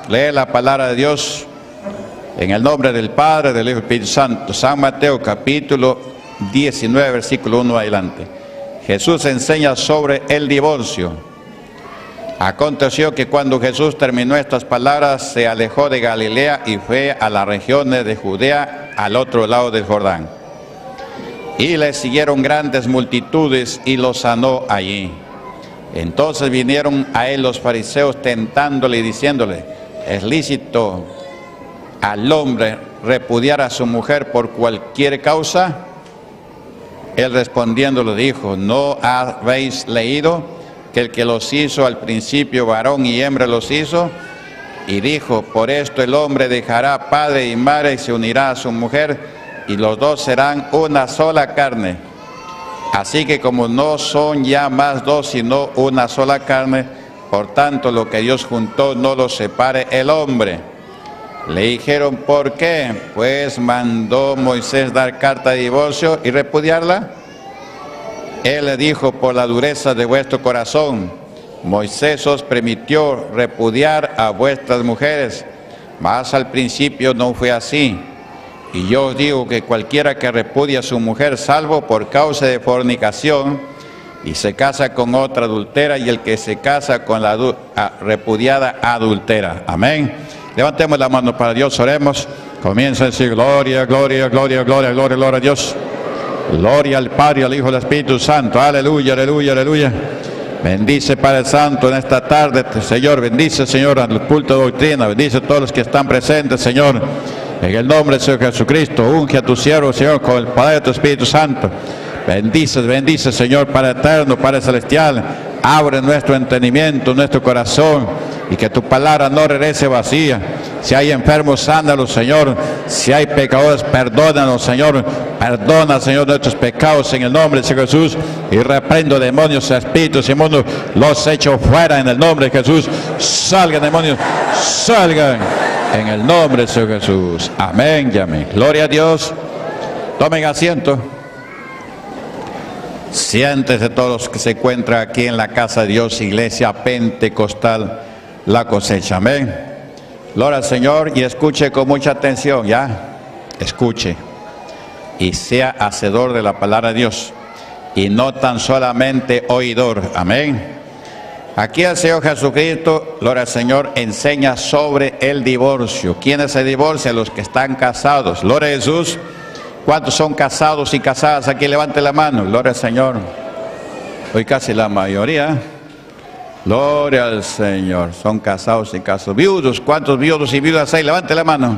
Lee la palabra de Dios en el nombre del Padre, del Hijo y del Espíritu Santo. San Mateo capítulo 19, versículo 1 adelante. Jesús enseña sobre el divorcio. Aconteció que cuando Jesús terminó estas palabras, se alejó de Galilea y fue a las regiones de Judea, al otro lado del Jordán. Y le siguieron grandes multitudes y lo sanó allí. Entonces vinieron a él los fariseos tentándole y diciéndole: ¿es lícito al hombre repudiar a su mujer por cualquier causa? Él respondiendo le dijo: ¿no habéis leído que el que los hizo al principio varón y hembra los hizo? Y dijo: por esto el hombre dejará padre y madre y se unirá a su mujer, y los dos serán una sola carne. Así que como no son ya más dos sino una sola carne, por tanto lo que Dios juntó no lo separe el hombre. Le dijeron: ¿por qué? Pues mandó Moisés dar carta de divorcio y repudiarla. Él le dijo: por la dureza de vuestro corazón. Moisés os permitió repudiar a vuestras mujeres, mas al principio no fue así. Y yo os digo que cualquiera que repudia a su mujer, salvo por causa de fornicación, y se casa con otra adultera, y el que se casa con la repudiada adultera. Amén. Levantemos la mano para Dios, oremos. Comienza a decir: gloria, gloria, gloria, gloria, gloria, gloria a Dios. Gloria al Padre, al Hijo y al Espíritu Santo. Aleluya, aleluya, aleluya. Bendice, Padre Santo, en esta tarde, Señor. Bendice, Señor, al culto de doctrina. Bendice a todos los que están presentes, Señor. En el nombre del Señor Jesucristo, unge a tu siervo, Señor, con el poder de tu Espíritu Santo. Bendice, bendice, Señor, Padre eterno, Padre celestial. Abre nuestro entendimiento, nuestro corazón, y que tu palabra no regrese vacía. Si hay enfermos, sánalos, Señor. Si hay pecadores, perdónanos, Señor. Perdona, Señor, nuestros pecados en el nombre de Jesús. Y reprendo demonios, espíritus inmundos. Los echo fuera en el nombre de Jesús. Salgan, demonios, salgan. En el nombre de Jesús. Amén y amén. Gloria a Dios. Tomen asiento. Siéntense todos los que se encuentran aquí en la casa de Dios, Iglesia Pentecostal La Cosecha. Amén. Gloria al Señor, y escuche con mucha atención, ¿ya? Escuche. Y sea hacedor de la palabra de Dios, y no tan solamente oidor. Amén. Aquí el Señor Jesucristo, gloria al Señor, enseña sobre el divorcio. ¿Quiénes se divorcian? Los que están casados. Gloria a Jesús. ¿Cuántos son casados y casadas? Aquí levante la mano. Gloria al Señor. Hoy casi la mayoría. Gloria al Señor. Son casados y casados. Viudos. ¿Cuántos viudos y viudas hay? Levante la mano.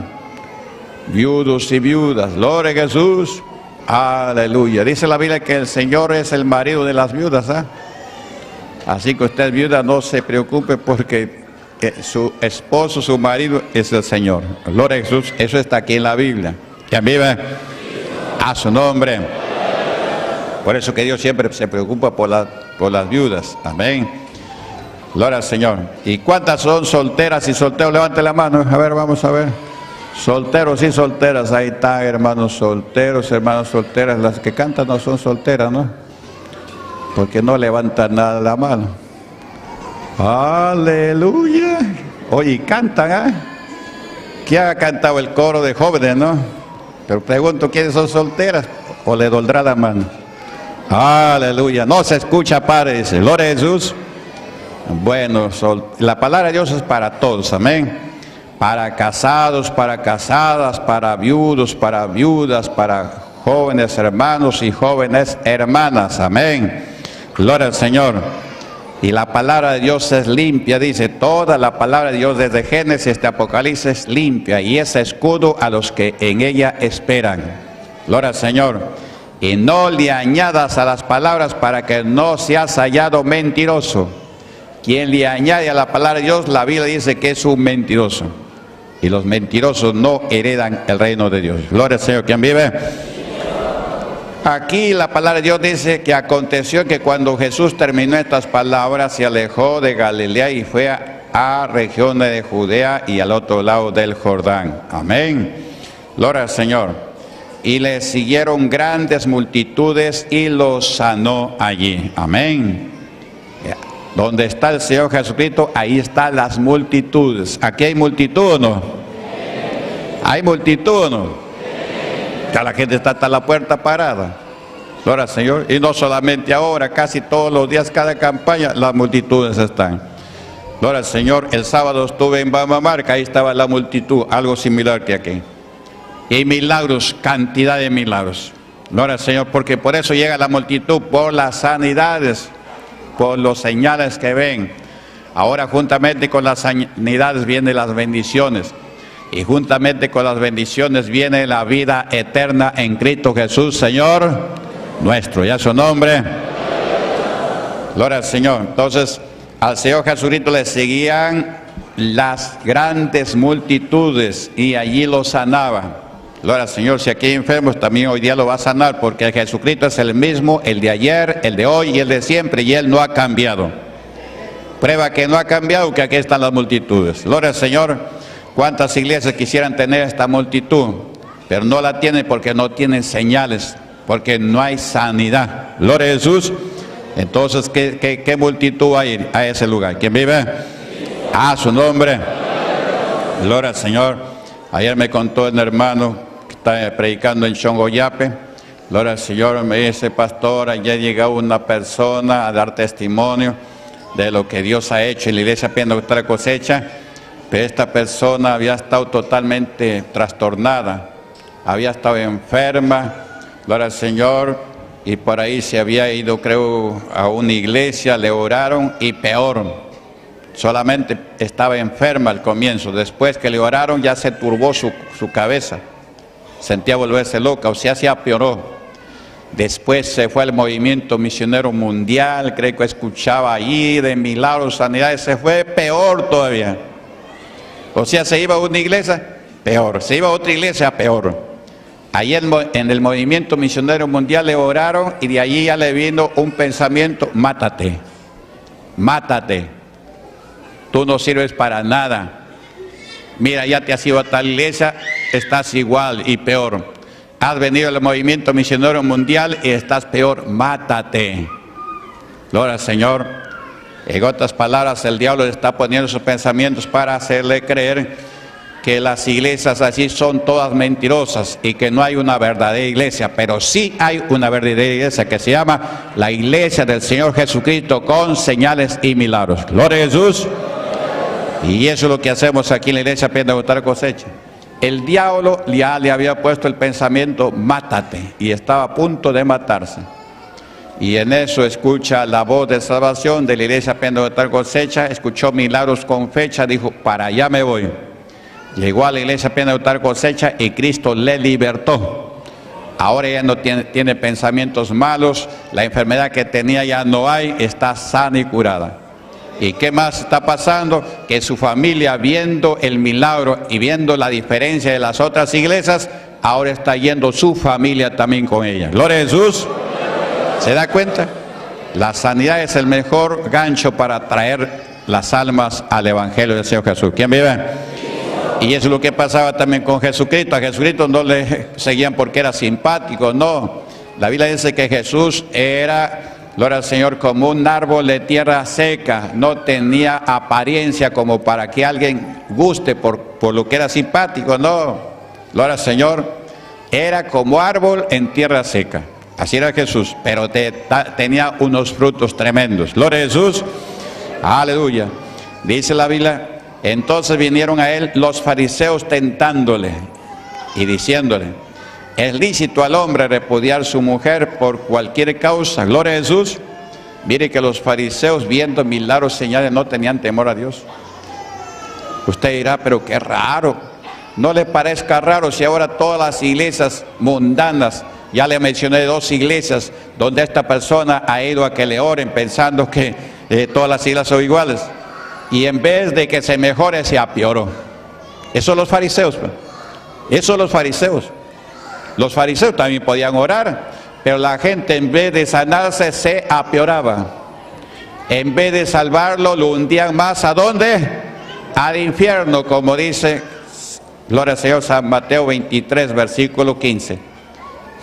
Viudos y viudas. Gloria a Jesús. Aleluya. Dice la Biblia que el Señor es el marido de las viudas, ¿eh? Así que usted, viuda, no se preocupe, porque su esposo, su marido es el Señor. Gloria a Jesús. Eso está aquí en la Biblia. ¿Quién vive? A su nombre. Por eso que Dios siempre se preocupa por las viudas. Amén. Gloria al Señor. ¿Y cuántas son solteras y solteros? Levante la mano. A ver, vamos a ver. Solteros y solteras. Ahí están, hermanos solteros, hermanas solteras. Las que cantan no son solteras, ¿no? Porque no levantan nada la mano. Aleluya. Oye, cantan, ¿eh? ¿Quién ha cantado el coro de jóvenes, no? Pero pregunto, ¿quiénes son solteras? ¿O le doldrá la mano? Aleluya. No se escucha, Padre, dice. Gloria a Jesús. Bueno, la palabra de Dios es para todos, amén. Para casados, para casadas, para viudos, para viudas, para jóvenes hermanos y jóvenes hermanas, amén. Gloria al Señor. Y la palabra de Dios es limpia, dice. Toda la palabra de Dios, desde Génesis hasta Apocalipsis, es limpia, y es escudo a los que en ella esperan. Gloria al Señor. Y no le añadas a las palabras para que no seas hallado mentiroso. Quien le añade a la palabra de Dios, la Biblia dice que es un mentiroso. Y los mentirosos no heredan el reino de Dios. Gloria al Señor. ¿Quién vive? Aquí la palabra de Dios dice que aconteció que cuando Jesús terminó estas palabras, se alejó de Galilea y fue a regiones de Judea y al otro lado del Jordán. Amén. Gloria al Señor. Y le siguieron grandes multitudes y los sanó allí. Amén. Donde está el Señor Jesucristo, ahí están las multitudes. Aquí hay multitud, ¿o no? Hay multitud, ¿no? Ya la gente está hasta la puerta parada. Gloria al Señor. Y no solamente ahora, casi todos los días, cada campaña, las multitudes están. Gloria al Señor. El sábado estuve en Bamamarca, ahí estaba la multitud, algo similar que aquí. Y milagros, cantidad de milagros. Gloria al Señor, porque por eso llega la multitud, por las sanidades, por los señales que ven. Ahora juntamente con las sanidades vienen las bendiciones. Y juntamente con las bendiciones viene la vida eterna en Cristo Jesús, Señor nuestro. Ya su nombre. Gloria al Señor. Entonces, al Señor Jesucristo le seguían las grandes multitudes y allí lo sanaba. Gloria al Señor. Si aquí hay enfermos, también hoy día lo va a sanar, porque Jesucristo es el mismo, el de ayer, el de hoy y el de siempre, y Él no ha cambiado. Prueba que no ha cambiado, que aquí están las multitudes. Gloria al Señor. ¿Cuántas iglesias quisieran tener esta multitud? Pero no la tienen porque no tienen señales, porque no hay sanidad. Gloria a Jesús. Entonces, ¿qué multitud hay a ese lugar? ¿Quién vive? A su nombre. Gloria al Señor. Ayer me contó un hermano que está predicando en Chongoyape. Gloria al Señor. Me dice, pastor, ayer llegó una persona a dar testimonio de lo que Dios ha hecho en la iglesia Pentecostal Cosecha. Pero esta persona había estado totalmente trastornada, había estado enferma, gloria al Señor, y por ahí se había ido, creo, a una iglesia, le oraron y peor, solamente estaba enferma al comienzo, después que le oraron ya se turbó su cabeza, sentía volverse loca, o sea, se empeoró. Después se fue al movimiento misionero mundial, creo que escuchaba allí de milagros, sanidades, se fue peor todavía. O sea, se iba a una iglesia, peor. Se iba a otra iglesia, peor. Allí en el movimiento misionero mundial le oraron y de allí ya le vino un pensamiento: mátate, mátate. Tú no sirves para nada. Mira, ya te has ido a tal iglesia, estás igual y peor. Has venido al movimiento misionero mundial y estás peor, mátate. Gloria al Señor. En otras palabras, el diablo le está poniendo sus pensamientos para hacerle creer que las iglesias así son todas mentirosas y que no hay una verdadera iglesia, pero sí hay una verdadera iglesia que se llama la iglesia del Señor Jesucristo con señales y milagros. Gloria a Jesús. Y eso es lo que hacemos aquí en la iglesia Pentecostal Cosecha. El diablo ya le había puesto el pensamiento: mátate, y estaba a punto de matarse. Y en eso escucha la voz de salvación de la iglesia Pentecostal Cosecha, escuchó milagros con fecha, dijo: para allá me voy. Llegó a la iglesia Pentecostal Cosecha y Cristo le libertó. Ahora ya no tiene pensamientos malos, la enfermedad que tenía ya no hay, está sana y curada. ¿Y qué más está pasando? Que su familia, viendo el milagro y viendo la diferencia de las otras iglesias, ahora está yendo su familia también con ella. Gloria a Jesús. ¿Se da cuenta? La sanidad es el mejor gancho para traer las almas al Evangelio del Señor Jesús. ¿Quién vive? Y eso es lo que pasaba también con Jesucristo. A Jesucristo no le seguían porque era simpático, no. La Biblia dice que Jesús era, gloria al Señor, como un árbol de tierra seca. No tenía apariencia como para que alguien guste por lo que era simpático, no. Gloria al Señor. Era como árbol en tierra seca. Así era Jesús, pero tenía unos frutos tremendos. Gloria a Jesús. Aleluya. Dice la Biblia: entonces vinieron a él los fariseos tentándole y diciéndole: ¿es lícito al hombre repudiar a su mujer por cualquier causa? Gloria a Jesús. Mire que los fariseos, viendo milagros, señales, no tenían temor a Dios. Usted dirá: pero qué raro. No le parezca raro si ahora todas las iglesias mundanas, ya le mencioné 2 iglesias donde esta persona ha ido a que le oren pensando que todas las iglesias son iguales. Y en vez de que se mejore, se apioró. Eso son los fariseos. Eso son los fariseos. Los fariseos también podían orar, pero la gente, en vez de sanarse, se apioraba. En vez de salvarlo, lo hundían más. ¿A dónde? Al infierno, como dice, gloria al Señor, San Mateo 23, versículo 15.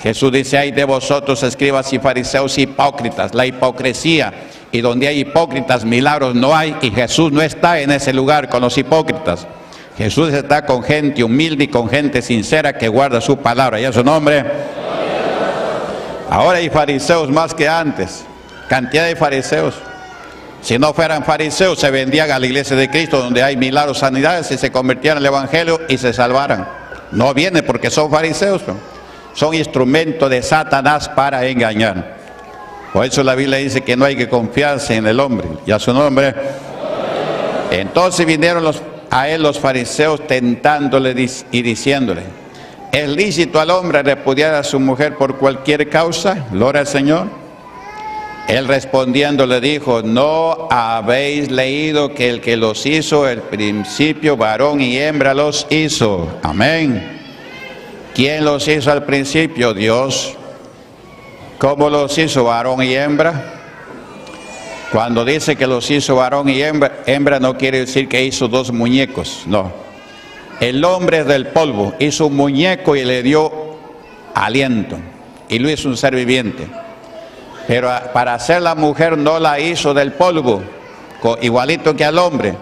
Jesús dice: ay de vosotros, escribas y fariseos hipócritas. La hipocresía, y donde hay hipócritas, milagros no hay, y Jesús no está en ese lugar con los hipócritas. Jesús está con gente humilde y con gente sincera que guarda su palabra. ¿Y a su nombre? Ahora hay fariseos más que antes, cantidad de fariseos. Si no fueran fariseos, se vendían a la iglesia de Cristo, donde hay milagros, sanidades, y se convertían al evangelio y se salvaran. No vienen porque son fariseos, son instrumentos de Satanás para engañar. Por eso la Biblia dice que no hay que confiarse en el hombre. ¿Y a su nombre? Entonces vinieron a él los fariseos tentándole y diciéndole: ¿es lícito al hombre repudiar a su mujer por cualquier causa? Gloria al Señor. Él respondiendo le dijo: ¿no habéis leído que el que los hizo el principio, varón y hembra los hizo? Amén. ¿Quién los hizo al principio? Dios. ¿Cómo los hizo, varón y hembra? Cuando dice que los hizo varón y hembra no quiere decir que hizo dos muñecos, no. El hombre es del polvo, hizo un muñeco y le dio aliento, y lo hizo un ser viviente. Pero para hacer la mujer no la hizo del polvo, igualito que al hombre,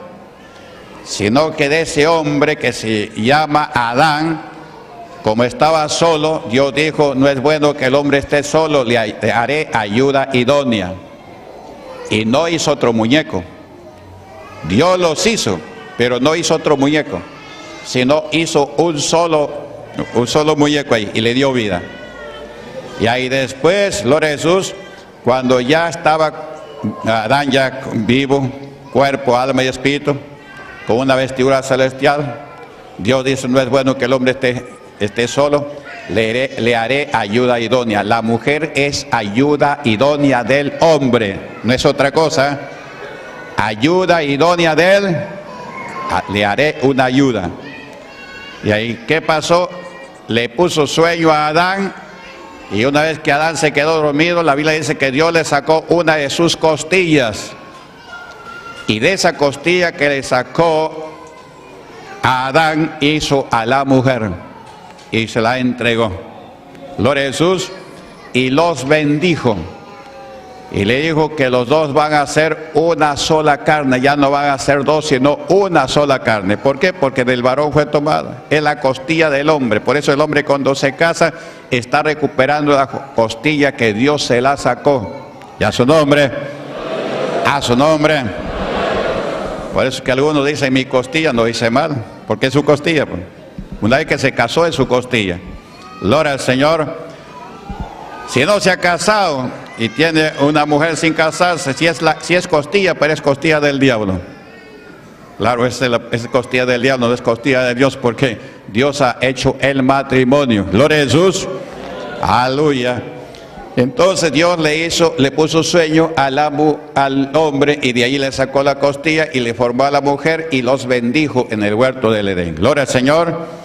sino que de ese hombre que se llama Adán, como estaba solo, Dios dijo: no es bueno que el hombre esté solo, le haré ayuda idónea. Y no hizo otro muñeco. Dios los hizo, pero no hizo otro muñeco, sino hizo un solo muñeco ahí y le dio vida. Y ahí después, gloria a Jesús, cuando ya estaba Adán ya vivo, cuerpo, alma y espíritu, con una vestidura celestial, Dios dice: no es bueno que el hombre esté solo, le haré ayuda idónea. La mujer es ayuda idónea del hombre, no es otra cosa. Ayuda idónea de él, le haré una ayuda. Y ahí, ¿qué pasó? Le puso sueño a Adán, y una vez que Adán se quedó dormido, la Biblia dice que Dios le sacó una de sus costillas, y de esa costilla que le sacó a Adán hizo a la mujer y se la entregó. Gloria a Jesús. Y los bendijo y le dijo que los dos van a ser una sola carne. Ya no van a ser dos, sino una sola carne. ¿Por qué? Porque del varón fue tomada, es la costilla del hombre. Por eso el hombre, cuando se casa, está recuperando la costilla que Dios se la sacó. ¿Y a su nombre? A su nombre. Por eso que algunos dicen: mi costilla, no dice mal, porque es su costilla. Una vez que se casó, es su costilla. Gloria al Señor. Si no se ha casado y tiene una mujer sin casarse, si es costilla, pero es costilla del diablo. Claro, es costilla del diablo, no es costilla de Dios, porque Dios ha hecho el matrimonio. Gloria a Jesús. Aleluya. Entonces Dios le puso sueño al hombre, y de ahí le sacó la costilla y le formó a la mujer y los bendijo en el huerto del Edén. Gloria al Señor.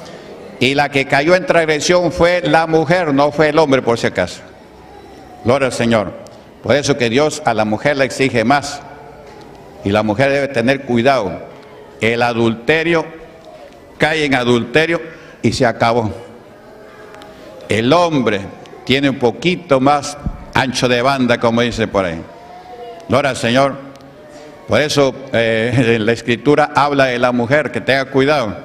Y la que cayó en transgresión fue la mujer, no fue el hombre, por si acaso. Gloria al Señor. Por eso que Dios a la mujer le exige más, y la mujer debe tener cuidado. El adulterio cae en adulterio y se acabó. El hombre tiene un poquito más ancho de banda, como dice por ahí. Gloria al Señor. Por eso la Escritura habla de la mujer, que tenga cuidado.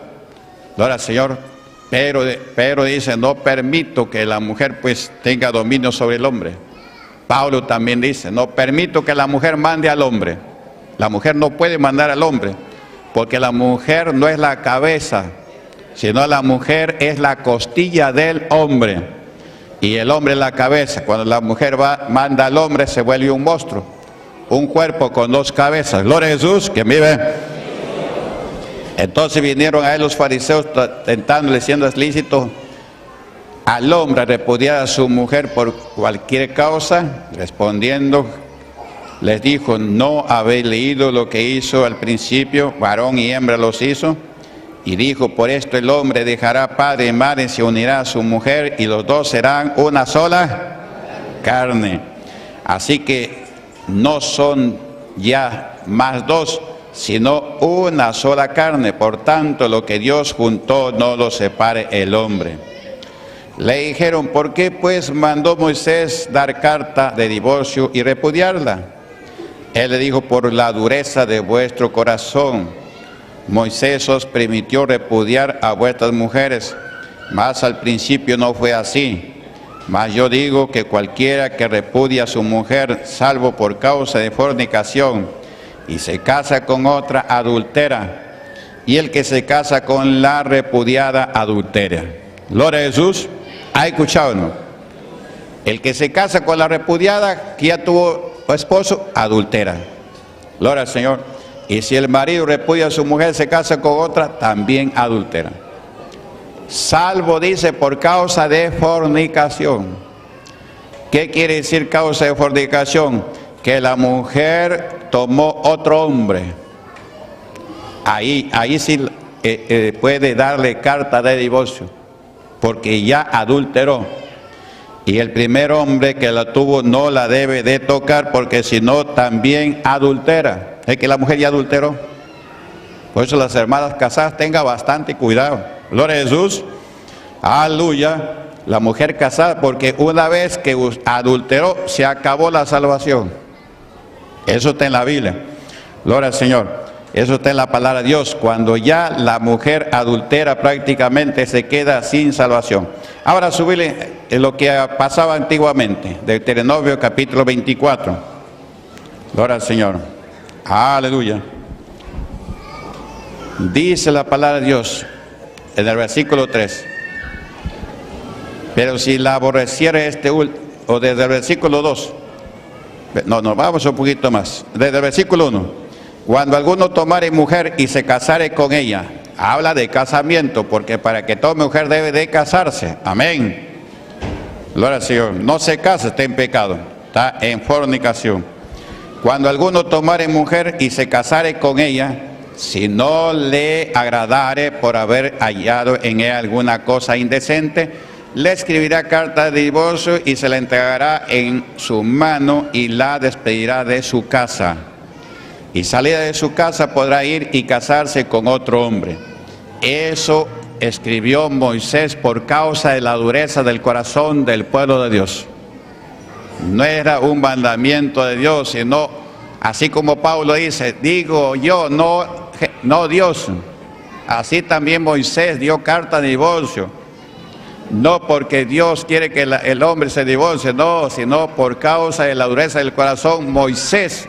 Gloria al Señor. Pero dice: no permito que la mujer pues tenga dominio sobre el hombre. Pablo también dice: no permito que la mujer mande al hombre. La mujer no puede mandar al hombre, porque la mujer no es la cabeza, sino la mujer es la costilla del hombre, y el hombre es la cabeza. Cuando la mujer manda al hombre, se vuelve un monstruo, un cuerpo con dos cabezas. Gloria a Jesús, que vive. Entonces vinieron a él los fariseos tentándole, diciendo: es lícito al hombre repudiar a su mujer por cualquier causa. Respondiendo les dijo: ¿no habéis leído lo que hizo al principio? Varón y hembra los hizo. Y dijo: por esto el hombre dejará padre y madre, se unirá a su mujer, y los dos serán una sola carne. Así que no son ya más dos, sino una sola carne. Por tanto, lo que Dios juntó, no lo separe el hombre. Le dijeron: ¿por qué pues mandó Moisés dar carta de divorcio y repudiarla? Él le dijo: por la dureza de vuestro corazón. Moisés os permitió repudiar a vuestras mujeres, mas al principio no fue así. Mas yo digo que cualquiera que repudia a su mujer, salvo por causa de fornicación, y se casa con otra, adultera, y el que se casa con la repudiada, adultera. Gloria a Jesús. ¿Ha escuchado, no? El que se casa con la repudiada, que ya tuvo esposo, adultera. Gloria al Señor. Y si el marido repudia a su mujer, se casa con otra, también adultera. Salvo, dice, por causa de fornicación. ¿Qué quiere decir causa de fornicación? Que la mujer tomó otro hombre. Ahí sí puede darle carta de divorcio, porque ya adulteró. Y el primer hombre que la tuvo no la debe de tocar, porque si no también adultera. Es que la mujer ya adulteró. Por eso las hermanas casadas tengan bastante cuidado. Gloria a Jesús. Aleluya. La mujer casada, porque una vez que adulteró, se acabó la salvación. Eso está en la Biblia. Gloria al Señor. Eso está en la palabra de Dios. Cuando ya la mujer adultera, prácticamente se queda sin salvación. Ahora subirle lo que pasaba antiguamente. Deuteronomio capítulo 24. Gloria al Señor. Aleluya. Dice la palabra de Dios en el versículo 3. Pero si la aborreciere o desde el versículo 2. No, vamos un poquito más. Desde el versículo 1. Cuando alguno tomare mujer y se casare con ella. Habla de casamiento, porque para que tome mujer debe de casarse. Amén. Gloria al Señor. No se casa, está en pecado. Está en fornicación. Cuando alguno tomare mujer y se casare con ella, si no le agradare por haber hallado en ella alguna cosa indecente, le escribirá carta de divorcio y se la entregará en su mano y la despedirá de su casa. Y salida de su casa podrá ir y casarse con otro hombre. Eso escribió Moisés por causa de la dureza del corazón del pueblo de Dios. No era un mandamiento de Dios, sino, así como Pablo dice, digo yo, no Dios. Así también Moisés dio carta de divorcio. No porque Dios quiere que el hombre se divorcie, no, sino por causa de la dureza del corazón, Moisés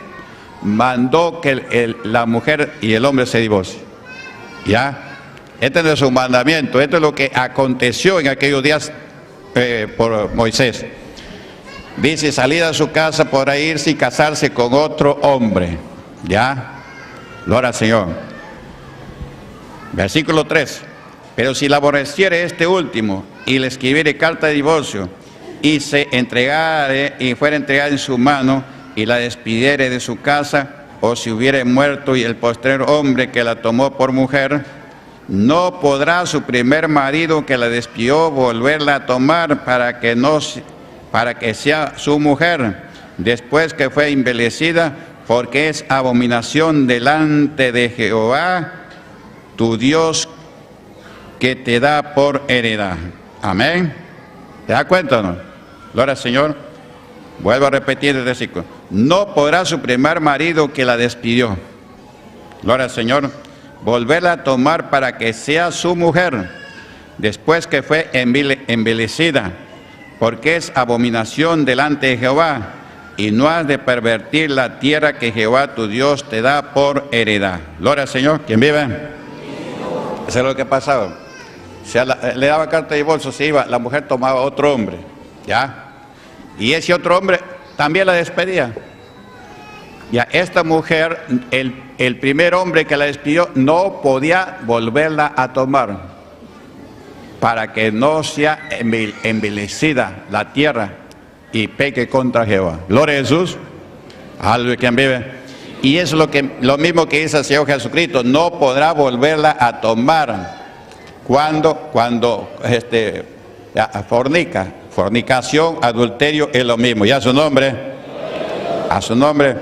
mandó que la mujer y el hombre se divorcien. ¿Ya? Este no es un mandamiento, esto es lo que aconteció en aquellos días por Moisés. Dice: salida a su casa podrá irse y casarse con otro hombre. ¿Ya? Gloria al Señor. Versículo 3. Pero si la aborreciere este último y le escribiere carta de divorcio y se entregare y fuera entregada en su mano y la despidiere de su casa, o si hubiere muerto y el postrer hombre que la tomó por mujer, no podrá su primer marido que la despidió volverla a tomar para que sea su mujer, después que fue envilecida, porque es abominación delante de Jehová, tu Dios, que te da por heredad. Amén. ¿Te das cuenta o no? Gloria al Señor. Vuelvo a repetir el versículo. No podrá su primer marido que la despidió, gloria al Señor, volverla a tomar para que sea su mujer, después que fue envilecida, porque es abominación delante de Jehová, y no has de pervertir la tierra que Jehová tu Dios te da por heredad. Gloria al Señor. ¿Quién vive? Eso es lo que pasaba. Le daba carta de divorcio, se iba, la mujer tomaba otro hombre, ¿ya? Y ese otro hombre también la despedía. Ya esta mujer, el primer hombre que la despidió, no podía volverla a tomar, para que no sea envilecida la tierra y peque contra Jehová. Gloria a Jesús. Aleluya, quien vive. Y es lo mismo que dice el Señor Jesucristo: no podrá volverla a tomar cuando fornica. Fornicación, adulterio es lo mismo. ¿Ya su nombre? A su nombre.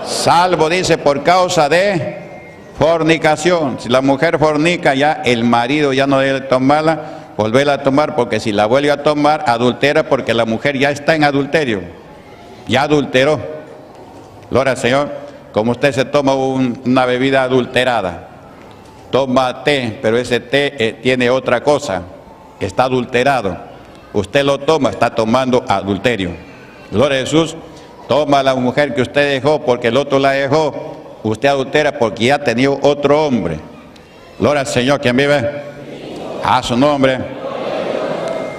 Salvo, dice, por causa de fornicación. Si la mujer fornica, ya el marido ya no debe tomarla, volverla a tomar, porque si la vuelve a tomar, adultera, porque la mujer ya está en adulterio, ya adulteró. Gloria al Señor. Como usted se toma una bebida adulterada, toma té, pero ese té tiene otra cosa, está adulterado. Usted lo toma, está tomando adulterio. Gloria a Jesús. Toma a la mujer que usted dejó porque el otro la dejó, usted adultera porque ya ha tenido otro hombre. Gloria al Señor. ¿Quién vive? A su nombre.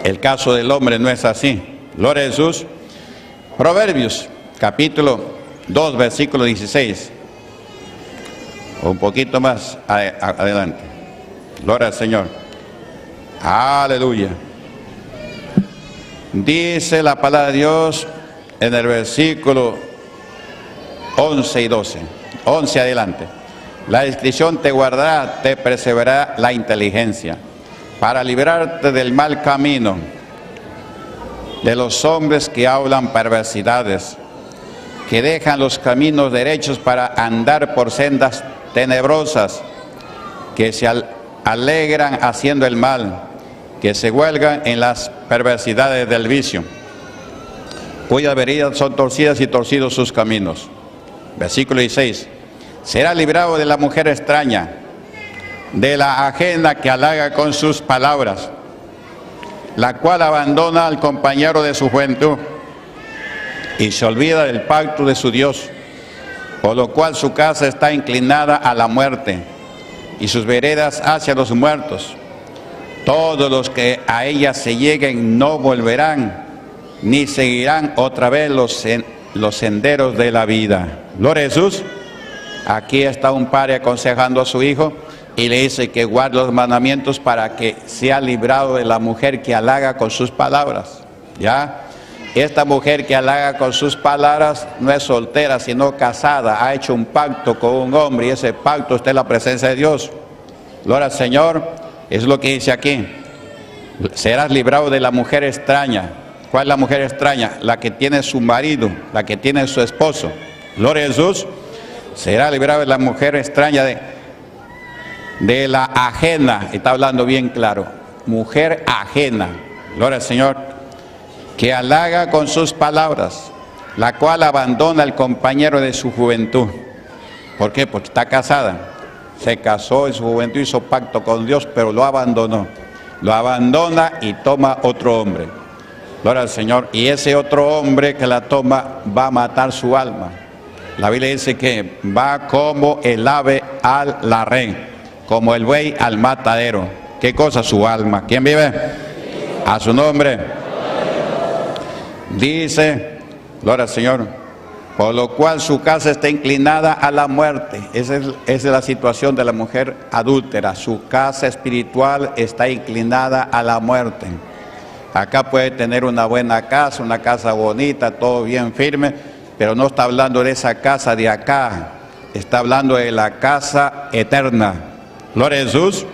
El caso del hombre no es así. Gloria a Jesús. Proverbios, capítulo 2, versículo 16. Un poquito más adelante. Gloria al Señor. Aleluya. Dice la palabra de Dios en el versículo 11 y 12. 11 adelante. La discreción te guardará, te preservará la inteligencia, para librarte del mal camino, de los hombres que hablan perversidades, que dejan los caminos derechos para andar por sendas tenebrosas, que se alegran haciendo el mal, que se huelgan en las perversidades del vicio, cuyas veredas son torcidas y torcidos sus caminos. Versículo 16. Será librado de la mujer extraña, de la ajena que halaga con sus palabras, la cual abandona al compañero de su juventud y se olvida del pacto de su Dios, por lo cual su casa está inclinada a la muerte y sus veredas hacia los muertos. Todos los que a ella se lleguen no volverán, ni seguirán otra vez los senderos de la vida. Gloria a Jesús. Aquí está un padre aconsejando a su hijo y le dice que guarde los mandamientos para que sea librado de la mujer que halaga con sus palabras. ¿Ya? Esta mujer que halaga con sus palabras no es soltera, sino casada. Ha hecho un pacto con un hombre y ese pacto está en la presencia de Dios. Gloria al Señor. Es lo que dice aquí. Serás librado de la mujer extraña. ¿Cuál es la mujer extraña? La que tiene su marido, la que tiene su esposo. Gloria a Jesús. Será librado de la mujer extraña, de la ajena. Está hablando bien claro. Mujer ajena. Gloria al Señor. Que halaga con sus palabras, la cual abandona al compañero de su juventud. ¿Por qué? Porque está casada. Se casó en su juventud, hizo pacto con Dios, pero lo abandonó. Lo abandona y toma otro hombre. Gloria al Señor. Y ese otro hombre que la toma va a matar su alma. La Biblia dice que va como el ave al larén, como el buey al matadero. ¿Qué cosa? Su alma. ¿Quién vive? A su nombre. Dice, gloria al Señor, por lo cual su casa está inclinada a la muerte. Esa es la situación de la mujer adúltera. Su casa espiritual está inclinada a la muerte. Acá puede tener una buena casa, una casa bonita, todo bien firme, pero no está hablando de esa casa de acá. Está hablando de la casa eterna. Gloria a Jesús.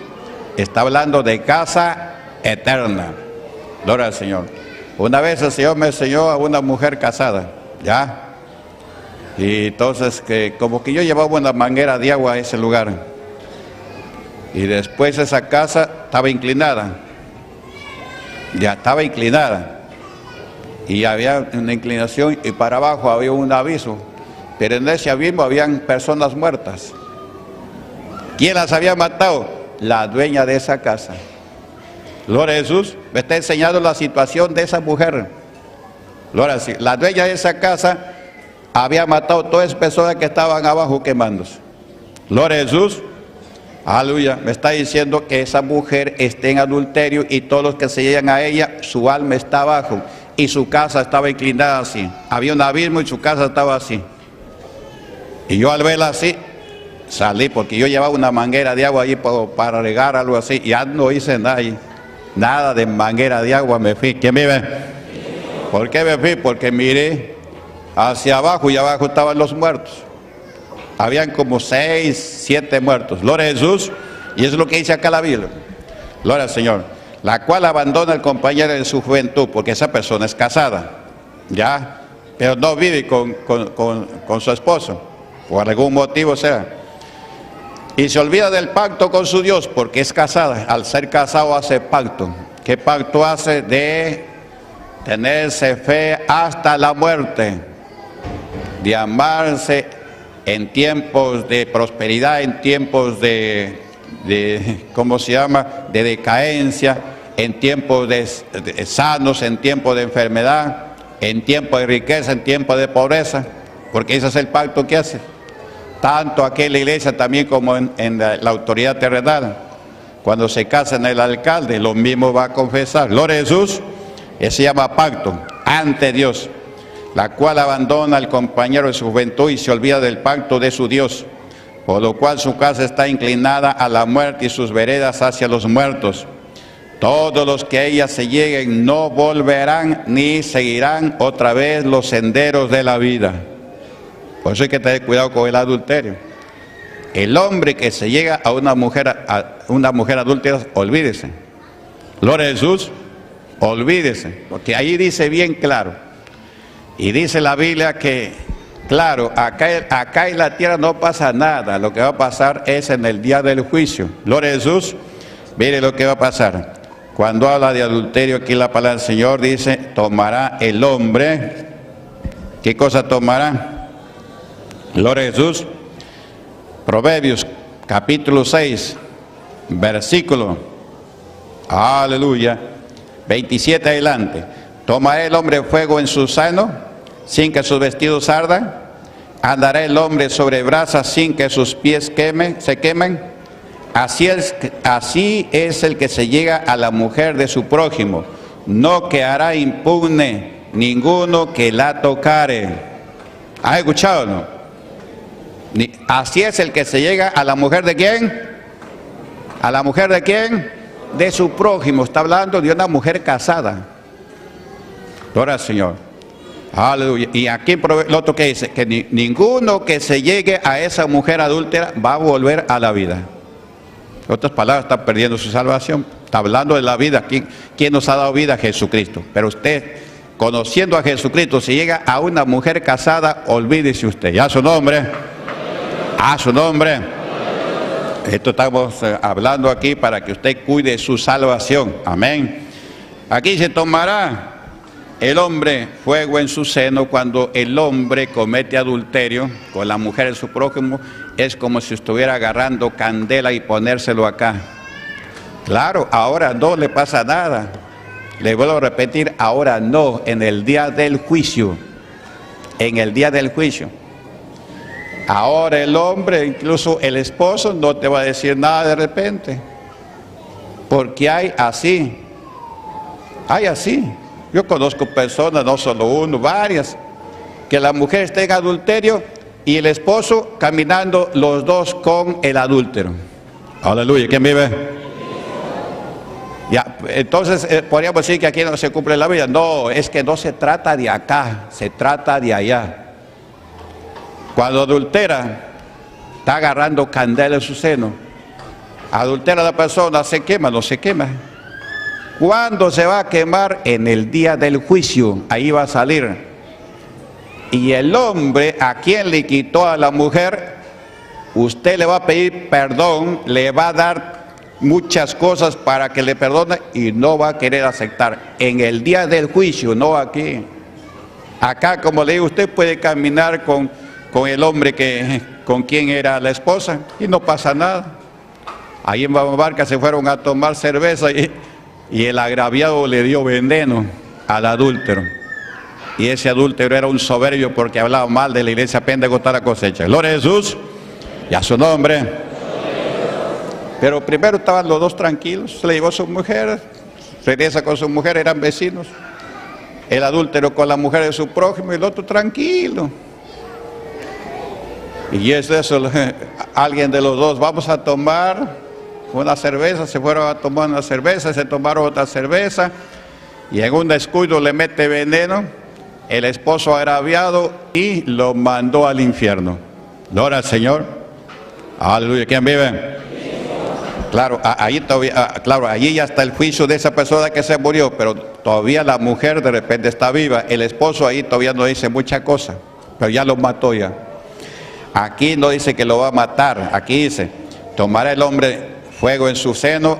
Está hablando de casa eterna. Gloria al Señor. Una vez el Señor me enseñó a una mujer casada, ¿ya? Y entonces como que yo llevaba una manguera de agua a ese lugar. Y después esa casa estaba inclinada. Ya estaba inclinada. Y había una inclinación y para abajo había un aviso. Pero en ese abismo habían personas muertas. ¿Quién las había matado? La dueña de esa casa. Gloria a Jesús. Me está enseñando la situación de esa mujer. Gloria a Jesús. La dueña de esa casa había matado a todas las personas que estaban abajo quemándose. Gloria a Jesús. Aleluya. Me está diciendo que esa mujer está en adulterio y todos los que se llegan a ella, su alma está abajo y su casa estaba inclinada así. Había un abismo y su casa estaba así. Y yo al verla así, salí porque yo llevaba una manguera de agua allí para regar algo así. Y ya no hice nada ahí. Nada de manguera de agua, me fui. ¿Quién vive? ¿Por qué me fui? Porque miré hacia abajo y abajo estaban los muertos. Habían como 6, 7 muertos. Gloria a Jesús. Y eso es lo que dice acá la Biblia. Gloria al Señor. La cual abandona al compañero de su juventud, porque esa persona es casada, ¿ya? Pero no vive con su esposo, por algún motivo sea. Y se olvida del pacto con su Dios, porque es casada. Al ser casado hace pacto. ¿Qué pacto hace? De tenerse fe hasta la muerte, de amarse en tiempos de prosperidad, en tiempos ¿cómo se llama?, de decadencia, en tiempos de sanos, en tiempos de enfermedad, en tiempos de riqueza, en tiempos de pobreza, porque ese es el pacto que hace, tanto aquí en la iglesia también como en la autoridad terrenal. Cuando se casa en el alcalde, lo mismo va a confesar. Gloria a Jesús. Ese se llama pacto ante Dios, la cual abandona al compañero de su juventud y se olvida del pacto de su Dios, por lo cual su casa está inclinada a la muerte y sus veredas hacia los muertos. Todos los que a ella se lleguen no volverán ni seguirán otra vez los senderos de la vida. Por eso hay que tener cuidado con el adulterio. El hombre que se llega a una mujer adúltera, olvídese. Gloria a Jesús, olvídese, porque ahí dice bien claro, y dice la Biblia que, claro, acá en la tierra no pasa nada, lo que va a pasar es en el día del juicio. Gloria a Jesús. Mire lo que va a pasar. Cuando habla de adulterio, aquí la palabra del Señor dice, tomará el hombre, ¿qué cosa tomará? Gloria a Jesús. Proverbios capítulo 6, versículo, aleluya, 27 adelante. ¿Tomará el hombre fuego en su seno, sin que sus vestidos ardan? ¿Andará el hombre sobre brasas sin que sus pies se quemen? Así es el que se llega a la mujer de su prójimo, no quedará impune ninguno que la tocare. ¿Has escuchado o no? Así es el que se llega a la mujer de ¿quién? ¿A la mujer de quién? De su prójimo. Está hablando de una mujer casada. Gloria al Señor. Aleluya. Y aquí lo otro que dice, que ninguno que se llegue a esa mujer adúltera va a volver a la vida. En otras palabras, está perdiendo su salvación. Está hablando de la vida. ¿Quién nos ha dado vida? Jesucristo. Pero usted, conociendo a Jesucristo, si llega a una mujer casada, olvídese usted. Ya su nombre. A su nombre. Esto estamos hablando aquí para que usted cuide su salvación. Amén. Aquí se tomará el hombre fuego en su seno. Cuando el hombre comete adulterio con la mujer de su prójimo, es como si estuviera agarrando candela y ponérselo acá. Claro, ahora no le pasa nada. Le vuelvo a repetir, ahora no, en el día del juicio. En el día del juicio. Ahora el hombre, incluso el esposo, no te va a decir nada de repente. Porque hay así. Hay así. Yo conozco personas, no solo uno, varias, que la mujer está en adulterio y el esposo caminando los dos con el adúltero. Aleluya, ¿quién vive? Ya, entonces podríamos decir que aquí no se cumple la vida. No, es que no se trata de acá, se trata de allá. Cuando adultera, está agarrando candela en su seno. Adultera la persona, ¿se quema? No se quema. ¿Cuándo se va a quemar? En el día del juicio, ahí va a salir. Y el hombre a quien le quitó a la mujer, usted le va a pedir perdón, le va a dar muchas cosas para que le perdone y no va a querer aceptar. En el día del juicio, no aquí. Acá, como le digo, usted puede caminar con el hombre con quien era la esposa y no pasa nada. Ahí en Barca se fueron a tomar cerveza y el agraviado le dio veneno al adúltero. Y ese adúltero era un soberbio porque hablaba mal de la iglesia pentecostal a cosecha. Gloria a Jesús y a su nombre. Pero primero estaban los dos tranquilos, se le llevó a su mujer, regresa con su mujer, eran vecinos. El adúltero con la mujer de su prójimo y el otro tranquilo. Y es eso, alguien de los dos, vamos a tomar una cerveza, se fueron a tomar una cerveza, se tomaron otra cerveza y en un descuido le mete veneno, el esposo agraviado y lo mandó al infierno. Gloria al Señor. Aleluya. ¿Quién vive? Claro, allí ya está el juicio de esa persona que se murió, pero todavía la mujer de repente está viva, el esposo ahí todavía no dice mucha cosa, pero ya lo mató ya. Aquí no dice que lo va a matar, aquí dice, tomará el hombre fuego en su seno,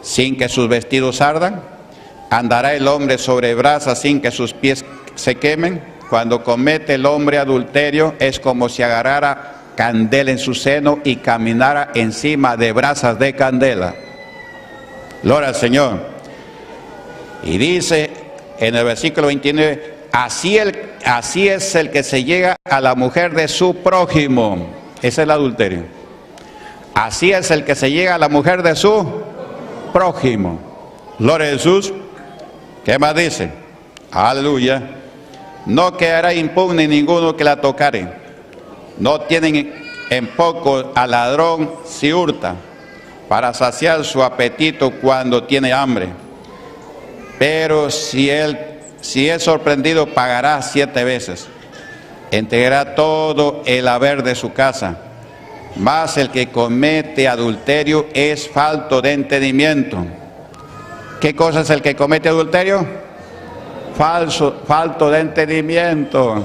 sin que sus vestidos ardan? ¿Andará el hombre sobre brasas sin que sus pies se quemen? Cuando comete el hombre adulterio, es como si agarrara candela en su seno y caminara encima de brasas de candela. Gloria al Señor. Y dice en el versículo 29, así es el que se llega a la mujer de su prójimo. Ese es el adulterio. Así es el que se llega a la mujer de su prójimo. Gloria a Jesús. ¿Qué más dice? Aleluya. No quedará impune ninguno que la tocare. No tienen en poco al ladrón si hurta, para saciar su apetito cuando tiene hambre. Pero si es sorprendido, pagará 7 veces. Entregará todo el haber de su casa. Mas el que comete adulterio es falto de entendimiento. ¿Qué cosa es el que comete adulterio? Falto de entendimiento.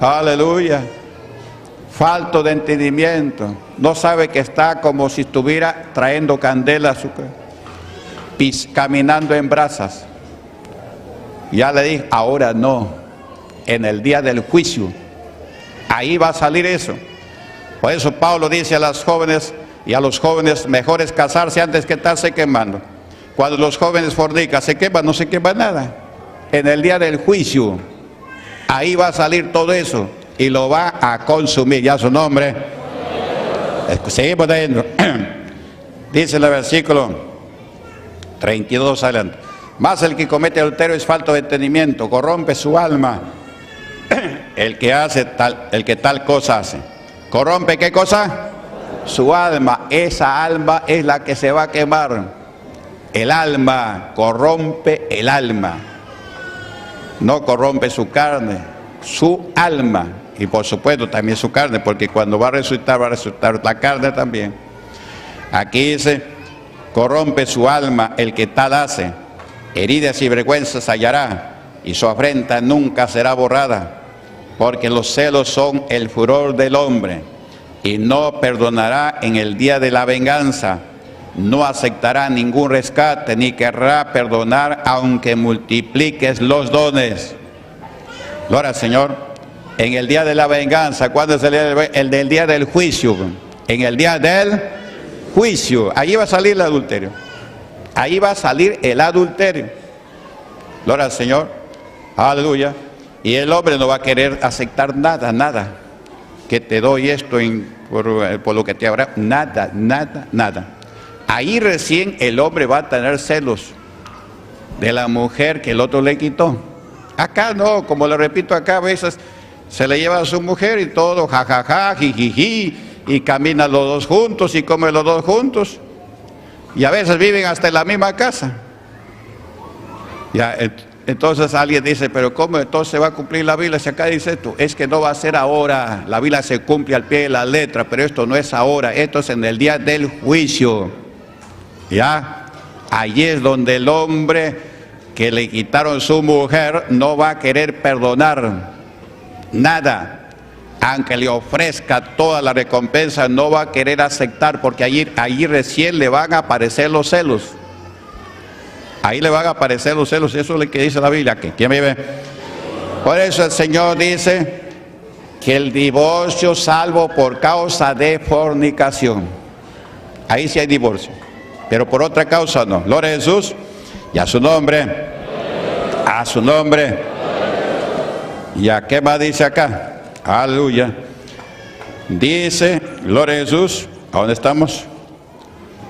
Aleluya. Falto de entendimiento. No sabe que está como si estuviera trayendo candela a su caminando en brasas. Ya le dije, ahora no. En el día del juicio. Ahí va a salir eso. Por eso Pablo dice a las jóvenes y a los jóvenes, mejor es casarse antes que estarse quemando. Cuando los jóvenes fornican, se queman, no se quema nada. En el día del juicio, ahí va a salir todo eso y lo va a consumir. Ya su nombre. Seguimos leyendo. Dice el versículo 32 adelante. Mas el que comete adulterio es falto de entendimiento, corrompe su alma. El que tal cosa hace. ¿Corrompe qué cosa? Su alma. Esa alma es la que se va a quemar. El alma, corrompe el alma. No corrompe su carne, su alma. Y por supuesto también su carne, porque cuando va a resucitar la carne también. Aquí dice, corrompe su alma el que tal hace. Heridas y vergüenzas hallará, y su afrenta nunca será borrada. Porque los celos son el furor del hombre, y no perdonará en el día de la venganza. No aceptará ningún rescate, ni querrá perdonar, aunque multipliques los dones. Gloria al Señor. En el día de la venganza, ¿cuándo es el del día del juicio? En el día del juicio, ahí va a salir el adulterio. Ahí va a salir el adulterio. Gloria al Señor. Aleluya. Y el hombre no va a querer aceptar nada. Que te doy esto por lo que te habrá. Nada. Ahí recién el hombre va a tener celos de la mujer que el otro le quitó. Acá no, como le repito, acá a veces se le lleva a su mujer y todo, jajaja, jijiji, y caminan los dos juntos y comen los dos juntos. Y a veces viven hasta en la misma casa. Ya, entonces alguien dice, pero ¿cómo entonces va a cumplir la Biblia? Si acá dice esto, es que no va a ser ahora. La Biblia se cumple al pie de la letra, pero esto no es ahora, esto es en el día del juicio. Ya, allí es donde el hombre que le quitaron su mujer no va a querer perdonar nada, aunque le ofrezca toda la recompensa, no va a querer aceptar, porque allí recién le van a aparecer los celos. Ahí le van a aparecer los celos, eso es lo que dice la Biblia. ¿Quién vive? Por eso el Señor dice que el divorcio salvo por causa de fornicación. Ahí sí hay divorcio, pero por otra causa no. Gloria a Jesús y a su nombre. A su nombre. ¿Y a qué más dice acá? Aleluya. Dice, gloria a Jesús. ¿A dónde estamos?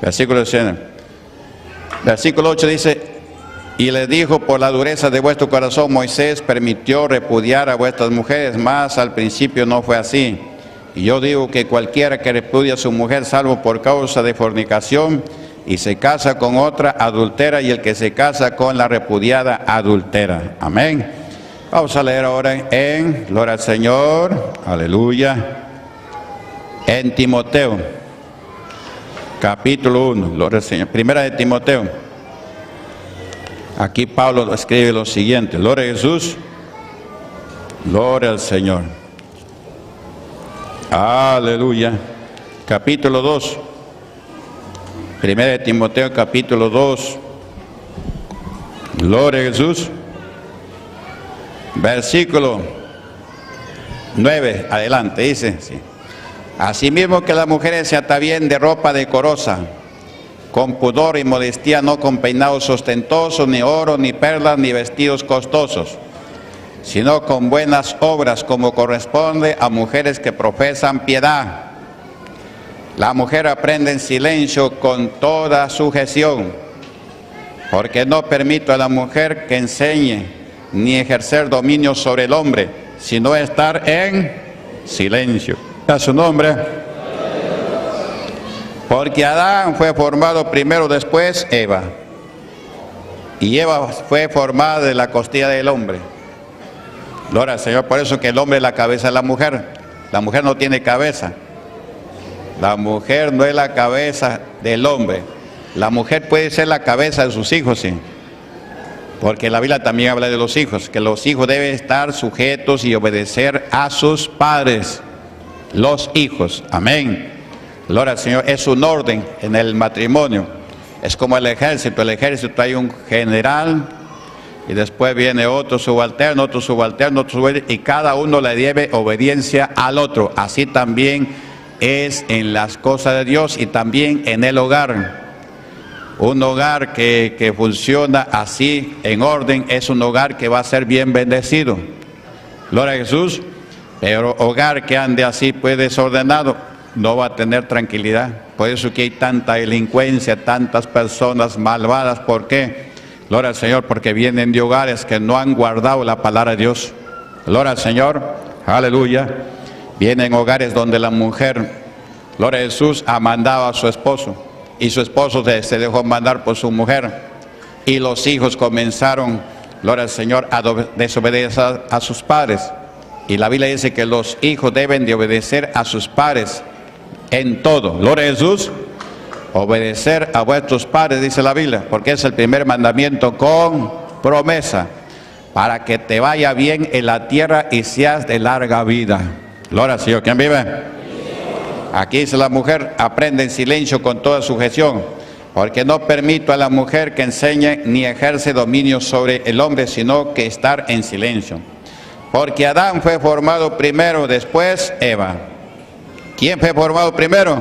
Versículo 100. Versículo 8 dice, y le dijo, por la dureza de vuestro corazón Moisés permitió repudiar a vuestras mujeres, mas al principio no fue así. Y yo digo que cualquiera que repudia a su mujer salvo por causa de fornicación y se casa con otra adultera, y el que se casa con la repudiada adultera. Amén. Vamos a leer ahora en, gloria al Señor, aleluya, en Timoteo, capítulo 1, gloria al Señor, primera de Timoteo. Aquí Pablo escribe lo siguiente, gloria a Jesús, gloria al Señor. Aleluya, capítulo 2. Primera de Timoteo capítulo 2. Gloria a Jesús. Versículo 9, adelante, dice, sí. Asimismo que las mujeres se atavíen de ropa decorosa, con pudor y modestia, no con peinados ostentosos, ni oro, ni perlas, ni vestidos costosos, sino con buenas obras, como corresponde a mujeres que profesan piedad. La mujer aprende en silencio con toda sujeción, porque no permito a la mujer que enseñe ni ejercer dominio sobre el hombre, sino estar en silencio. A su nombre. Porque Adán fue formado primero, después Eva. Y Eva fue formada de la costilla del hombre. Gloria al Señor. Por eso que el hombre es la cabeza de la mujer. La mujer no tiene cabeza. La mujer no es la cabeza del hombre. La mujer puede ser la cabeza de sus hijos, sí. Porque la Biblia también habla de los hijos, que los hijos deben estar sujetos y obedecer a sus padres. Los hijos, amén. Gloria al Señor. Es un orden en el matrimonio. Es como el ejército. El ejército hay un general y después viene otro subalterno, otro subalterno, otro subalterno, y cada uno le debe obediencia al otro. Así también es en las cosas de Dios y también en el hogar. Un hogar que funciona así, en orden, es un hogar que va a ser bien bendecido. Gloria a Jesús. Pero hogar que ande así, pues desordenado, no va a tener tranquilidad. Por eso que hay tanta delincuencia, tantas personas malvadas. ¿Por qué? Gloria al Señor, porque vienen de hogares que no han guardado la palabra de Dios. Gloria al Señor. Aleluya. Vienen hogares donde la mujer, gloria a Jesús, amandaba a su esposo. Y su esposo se dejó mandar por su mujer. Y los hijos comenzaron, gloria al Señor, a desobedecer a sus padres. Y la Biblia dice que los hijos deben de obedecer a sus padres en todo. Gloria a Jesús. Obedecer a vuestros padres, dice la Biblia, porque es el primer mandamiento con promesa, para que te vaya bien en la tierra y seas de larga vida. Gloria al Señor. ¿Quién vive? Aquí dice la mujer, aprende en silencio con toda sujeción, porque no permito a la mujer que enseñe ni ejerce dominio sobre el hombre, sino que estar en silencio. Porque Adán fue formado primero, después Eva. ¿Quién fue formado primero?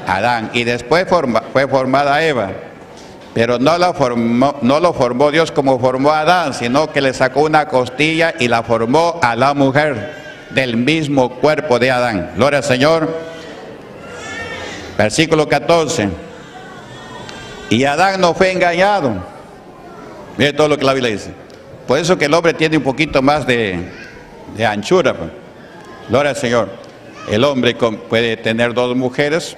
Adán. Y después fue formada Eva. Pero no lo formó Dios como formó a Adán, sino que le sacó una costilla y la formó a la mujer del mismo cuerpo de Adán. Gloria al Señor. Versículo 14. Y Adán no fue engañado. Mire todo lo que la Biblia dice. Por eso que el hombre tiene un poquito más de anchura. Gloria al Señor. El hombre puede tener dos mujeres.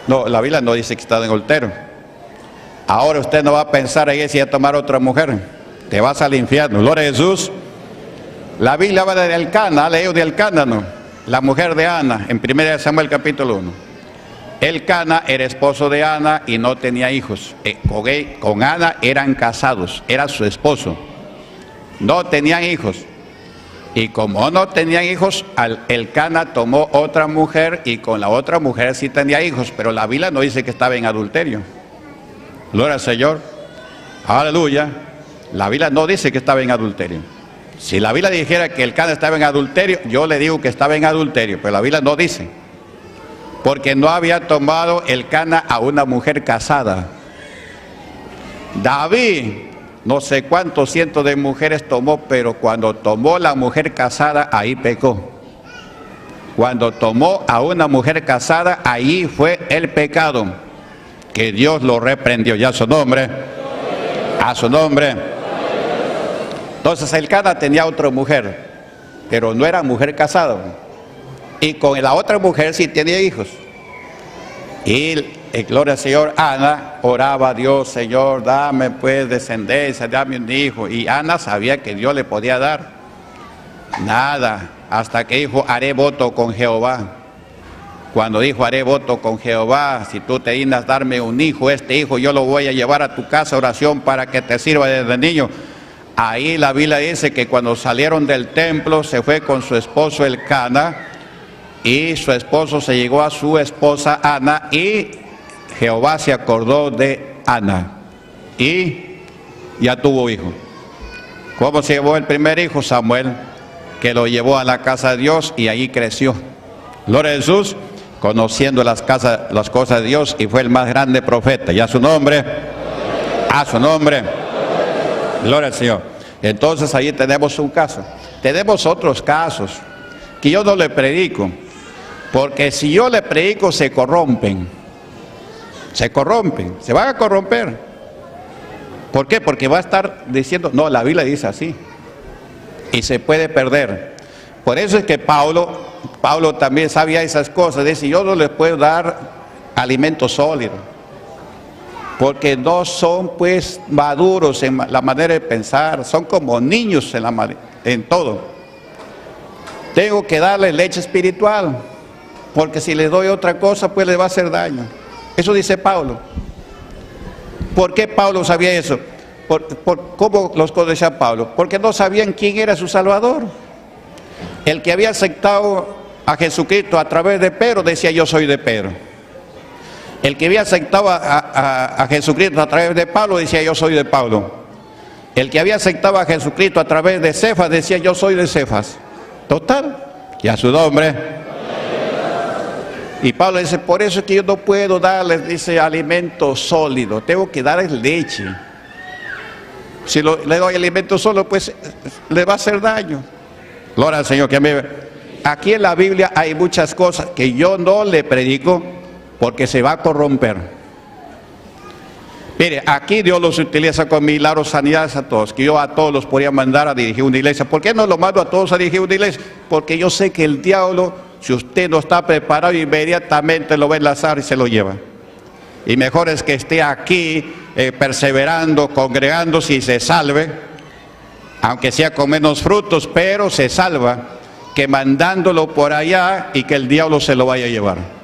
No, la Biblia no dice que está en soltero. Ahora usted no va a pensar ahí si va a tomar otra mujer. Te vas al infierno. Gloria a Jesús. La Biblia habla de Elcana, ha leído de Elcana, ¿no? La mujer de Ana, en 1 Samuel capítulo 1. Elcana era esposo de Ana y no tenía hijos. Con Ana eran casados, era su esposo. No tenían hijos. Y como no tenían hijos, Elcana tomó otra mujer y con la otra mujer sí tenía hijos. Pero la Biblia no dice que estaba en adulterio. Gloria al Señor. Aleluya. La Biblia no dice que estaba en adulterio. Si la Biblia dijera que Elcana estaba en adulterio, yo le digo que estaba en adulterio. Pero la Biblia no dice. Porque no había tomado Elcana a una mujer casada. David, no sé cuántos cientos de mujeres tomó, pero cuando tomó la mujer casada, ahí pecó. Cuando tomó a una mujer casada, ahí fue el pecado, que Dios lo reprendió. Ya a su nombre, a su nombre. Entonces Elcana tenía otra mujer, pero no era mujer casada. Y con la otra mujer sí tenía hijos. Y gloria al Señor, Ana oraba a Dios, Señor, dame pues descendencia, dame un hijo. Y Ana sabía que Dios le podía dar. Nada, hasta que dijo, haré voto con Jehová. Cuando dijo, haré voto con Jehová, si tú te dignas darme un hijo, este hijo yo lo voy a llevar a tu casa, oración, para que te sirva desde niño. Ahí la Biblia dice que cuando salieron del templo, se fue con su esposo Elcana, y su esposo se llegó a su esposa Ana, y Jehová se acordó de Ana y ya tuvo hijo. ¿Cómo se llevó el primer hijo? Samuel, que lo llevó a la casa de Dios y ahí creció. Gloria a Jesús, conociendo las cosas de Dios, y fue el más grande profeta. ¿Y a su nombre? A su nombre. Gloria al Señor. Entonces ahí tenemos un caso. Tenemos otros casos que yo no le predico, porque si yo le predico se corrompen, se van a corromper. ¿Por qué? Porque va a estar diciendo, no, la Biblia dice así, y se puede perder. Por eso es que Pablo también sabía esas cosas. Dice, yo no les puedo dar alimento sólido, porque no son pues maduros en la manera de pensar, son como niños en todo. Tengo que darles leche espiritual, porque si les doy otra cosa pues les va a hacer daño. Eso dice Pablo. ¿Por qué Pablo sabía eso? ¿Cómo los conocía Pablo? Porque no sabían quién era su Salvador. El que había aceptado a Jesucristo a través de Pedro decía, yo soy de Pedro. El que había aceptado a Jesucristo a través de Pablo decía, yo soy de Pablo. El que había aceptado a Jesucristo a través de Cefas decía, yo soy de Cefas. Total, y a su nombre. Y Pablo dice, por eso es que yo no puedo darles, dice, alimento sólido, tengo que darles leche. Si le doy alimento solo, pues le va a hacer daño. Gloria al Señor. Aquí en la Biblia hay muchas cosas que yo no le predico porque se va a corromper. Mire, aquí Dios los utiliza con milagros, sanidades a todos, que yo a todos los podría mandar a dirigir una iglesia. ¿Por qué no lo mando a todos a dirigir una iglesia? Porque yo sé que el diablo, si usted no está preparado, inmediatamente lo va a enlazar y se lo lleva. Y mejor es que esté aquí perseverando, congregándose y se salve, aunque sea con menos frutos, pero se salva, que mandándolo por allá y que el diablo se lo vaya a llevar.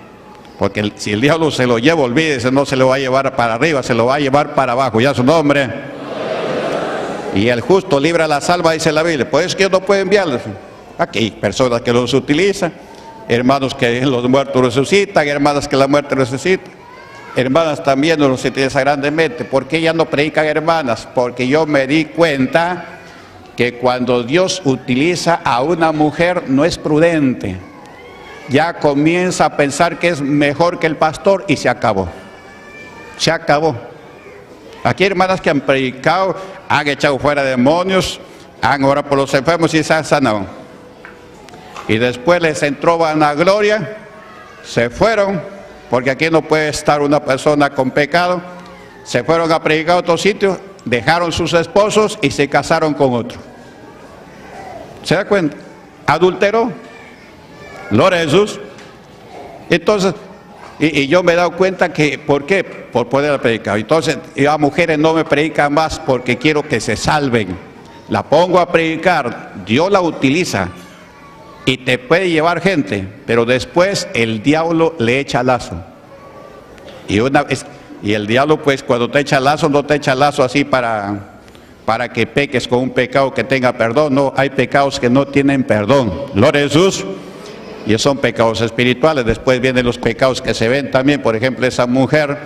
Porque si el diablo se lo lleva, olvídese, no se lo va a llevar para arriba, se lo va a llevar para abajo. Ya su nombre. Y el justo libra la salva, dice la Biblia. Por eso es que yo no puedo enviarlos. Aquí hay personas que los utilizan, hermanos que los muertos resucitan, hermanas que la muerte resucita. Hermanas también no los utiliza grandemente. ¿Por qué ya no predican hermanas? Porque yo me di cuenta que cuando Dios utiliza a una mujer no es prudente. Ya comienza a pensar que es mejor que el pastor y se acabó. Se acabó. Aquí hay hermanas que han predicado, han echado fuera demonios, han orado por los enfermos y se han sanado. Y después les entró vanagloria, se fueron, porque aquí no puede estar una persona con pecado. Se fueron a predicar a otro sitio, dejaron sus esposos y se casaron con otro. ¿Se da cuenta? Adulteró. Gloria a Jesús. Entonces, y yo me he dado cuenta que, ¿por qué? Por poder predicar. Entonces, a mujeres no me predican más porque quiero que se salven. La pongo a predicar, Dios la utiliza y te puede llevar gente, pero después el diablo le echa lazo. Y el diablo, pues, cuando te echa lazo, no te echa lazo así para que peques con un pecado que tenga perdón. No, hay pecados que no tienen perdón. Gloria a Jesús. Y son pecados espirituales. Después vienen los pecados que se ven también. Por ejemplo, esa mujer,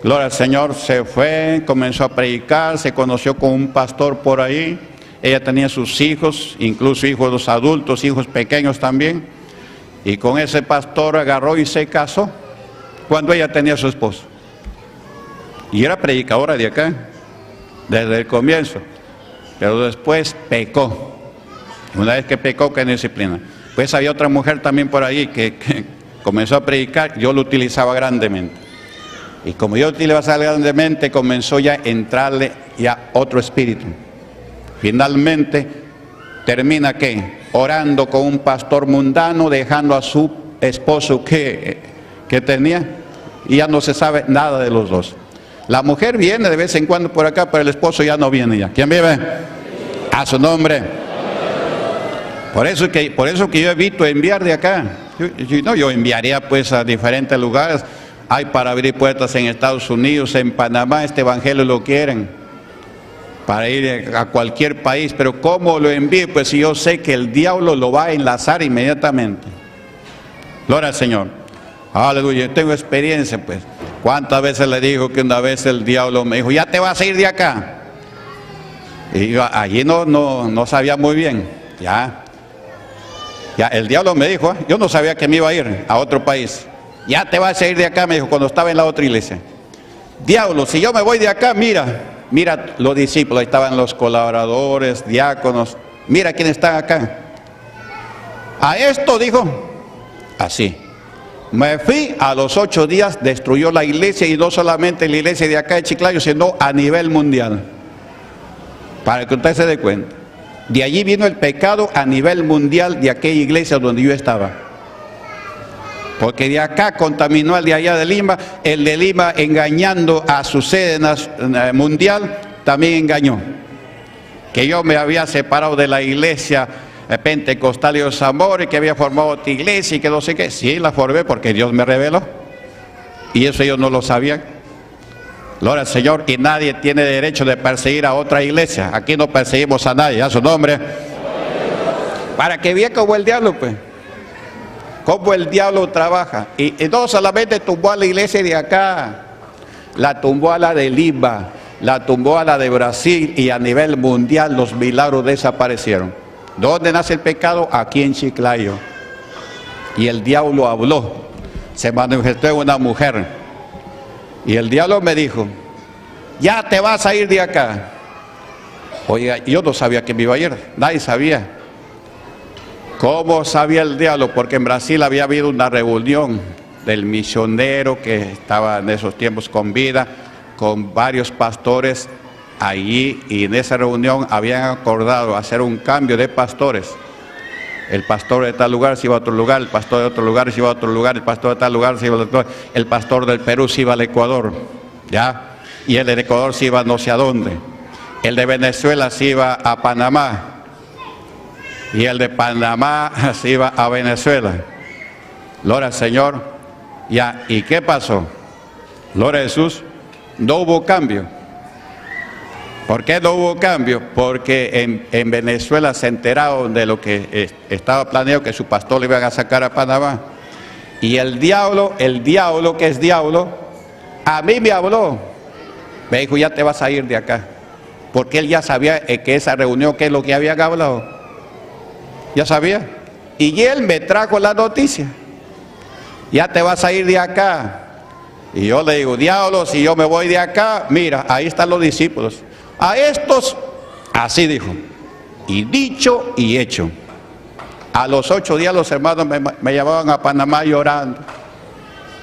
gloria al Señor, se fue, comenzó a predicar, se conoció con un pastor por ahí. Ella tenía sus hijos, incluso hijos adultos, hijos pequeños también. Y con ese pastor agarró y se casó cuando ella tenía a su esposo. Y era predicadora de acá, desde el comienzo. Pero después pecó. Una vez que pecó, ¿qué disciplina? Pues había otra mujer también por ahí que comenzó a predicar, yo lo utilizaba grandemente. Y como yo lo utilizaba grandemente, comenzó ya a entrarle ya otro espíritu. Finalmente, termina ¿qué? Orando con un pastor mundano, dejando a su esposo que tenía, y ya no se sabe nada de los dos. La mujer viene de vez en cuando por acá, pero el esposo ya no viene ya. ¿Quién vive? A su nombre. Por eso que yo evito enviar de acá. Yo enviaría pues a diferentes lugares. Hay para abrir puertas en Estados Unidos, en Panamá, este evangelio lo quieren. Para ir a cualquier país. Pero ¿cómo lo envío? Pues si yo sé que el diablo lo va a enlazar inmediatamente. Gloria al Señor. Aleluya, yo tengo experiencia pues. ¿Cuántas veces le dijo que una vez el diablo me dijo, ya te vas a ir de acá? Y yo allí no sabía muy bien. Ya el diablo me dijo, yo no sabía que me iba a ir a otro país. Ya te vas a ir de acá, me dijo, cuando estaba en la otra iglesia. Diablo, si yo me voy de acá, mira los discípulos, ahí estaban los colaboradores, diáconos, mira quiénes están acá. A esto dijo, así. Me fui, a los 8 días destruyó la iglesia, y no solamente la iglesia de acá de Chiclayo, sino a nivel mundial. Para que usted se dé cuenta. De allí vino el pecado a nivel mundial de aquella iglesia donde yo estaba. Porque de acá contaminó al de allá de Lima, el de Lima engañando a su sede mundial, también engañó. Que yo me había separado de la iglesia pentecostal de Dios Amor y que había formado otra iglesia y que no sé qué. Sí, la formé porque Dios me reveló. Y eso ellos no lo sabían. Gloria al Señor. Y nadie tiene derecho de perseguir a otra iglesia. Aquí no perseguimos a nadie, a su nombre. Para que vea cómo el diablo, pues. Cómo el diablo trabaja. Y no solamente tumbó a la iglesia de acá, la tumbó a la de Lima, la tumbó a la de Brasil, y a nivel mundial los milagros desaparecieron. ¿Dónde nace el pecado? Aquí en Chiclayo. Y el diablo habló, se manifestó en una mujer. Y el diablo me dijo, ya te vas a ir de acá. Oiga, yo no sabía que me iba a ir, nadie sabía. ¿Cómo sabía el diablo? Porque en Brasil había habido una reunión del misionero que estaba en esos tiempos con vida, con varios pastores allí, y en esa reunión habían acordado hacer un cambio de pastores. El pastor de tal lugar se iba a otro lugar, el pastor de otro lugar se iba a otro lugar, el pastor de tal lugar se iba a otro lugar, el pastor del Perú se iba al Ecuador, ¿ya? Y el del Ecuador se iba no sé a dónde, el de Venezuela se iba a Panamá, y el de Panamá se iba a Venezuela. Gloria al Señor. Ya, ¿y qué pasó? Gloria a Jesús. No hubo cambio. ¿Por qué no hubo cambio? Porque en Venezuela se enteraron de lo que estaba planeado, que su pastor le iban a sacar a Panamá. Y el diablo que es diablo, a mí me habló. Me dijo, ya te vas a ir de acá. Porque él ya sabía que esa reunión, que es lo que habían hablado. Ya sabía. Y él me trajo la noticia. Ya te vas a ir de acá. Y yo le digo, diablo, si yo me voy de acá, mira, ahí están los discípulos. A estos, así dijo. Y dicho y hecho. A los 8 días los hermanos me llamaban a Panamá llorando.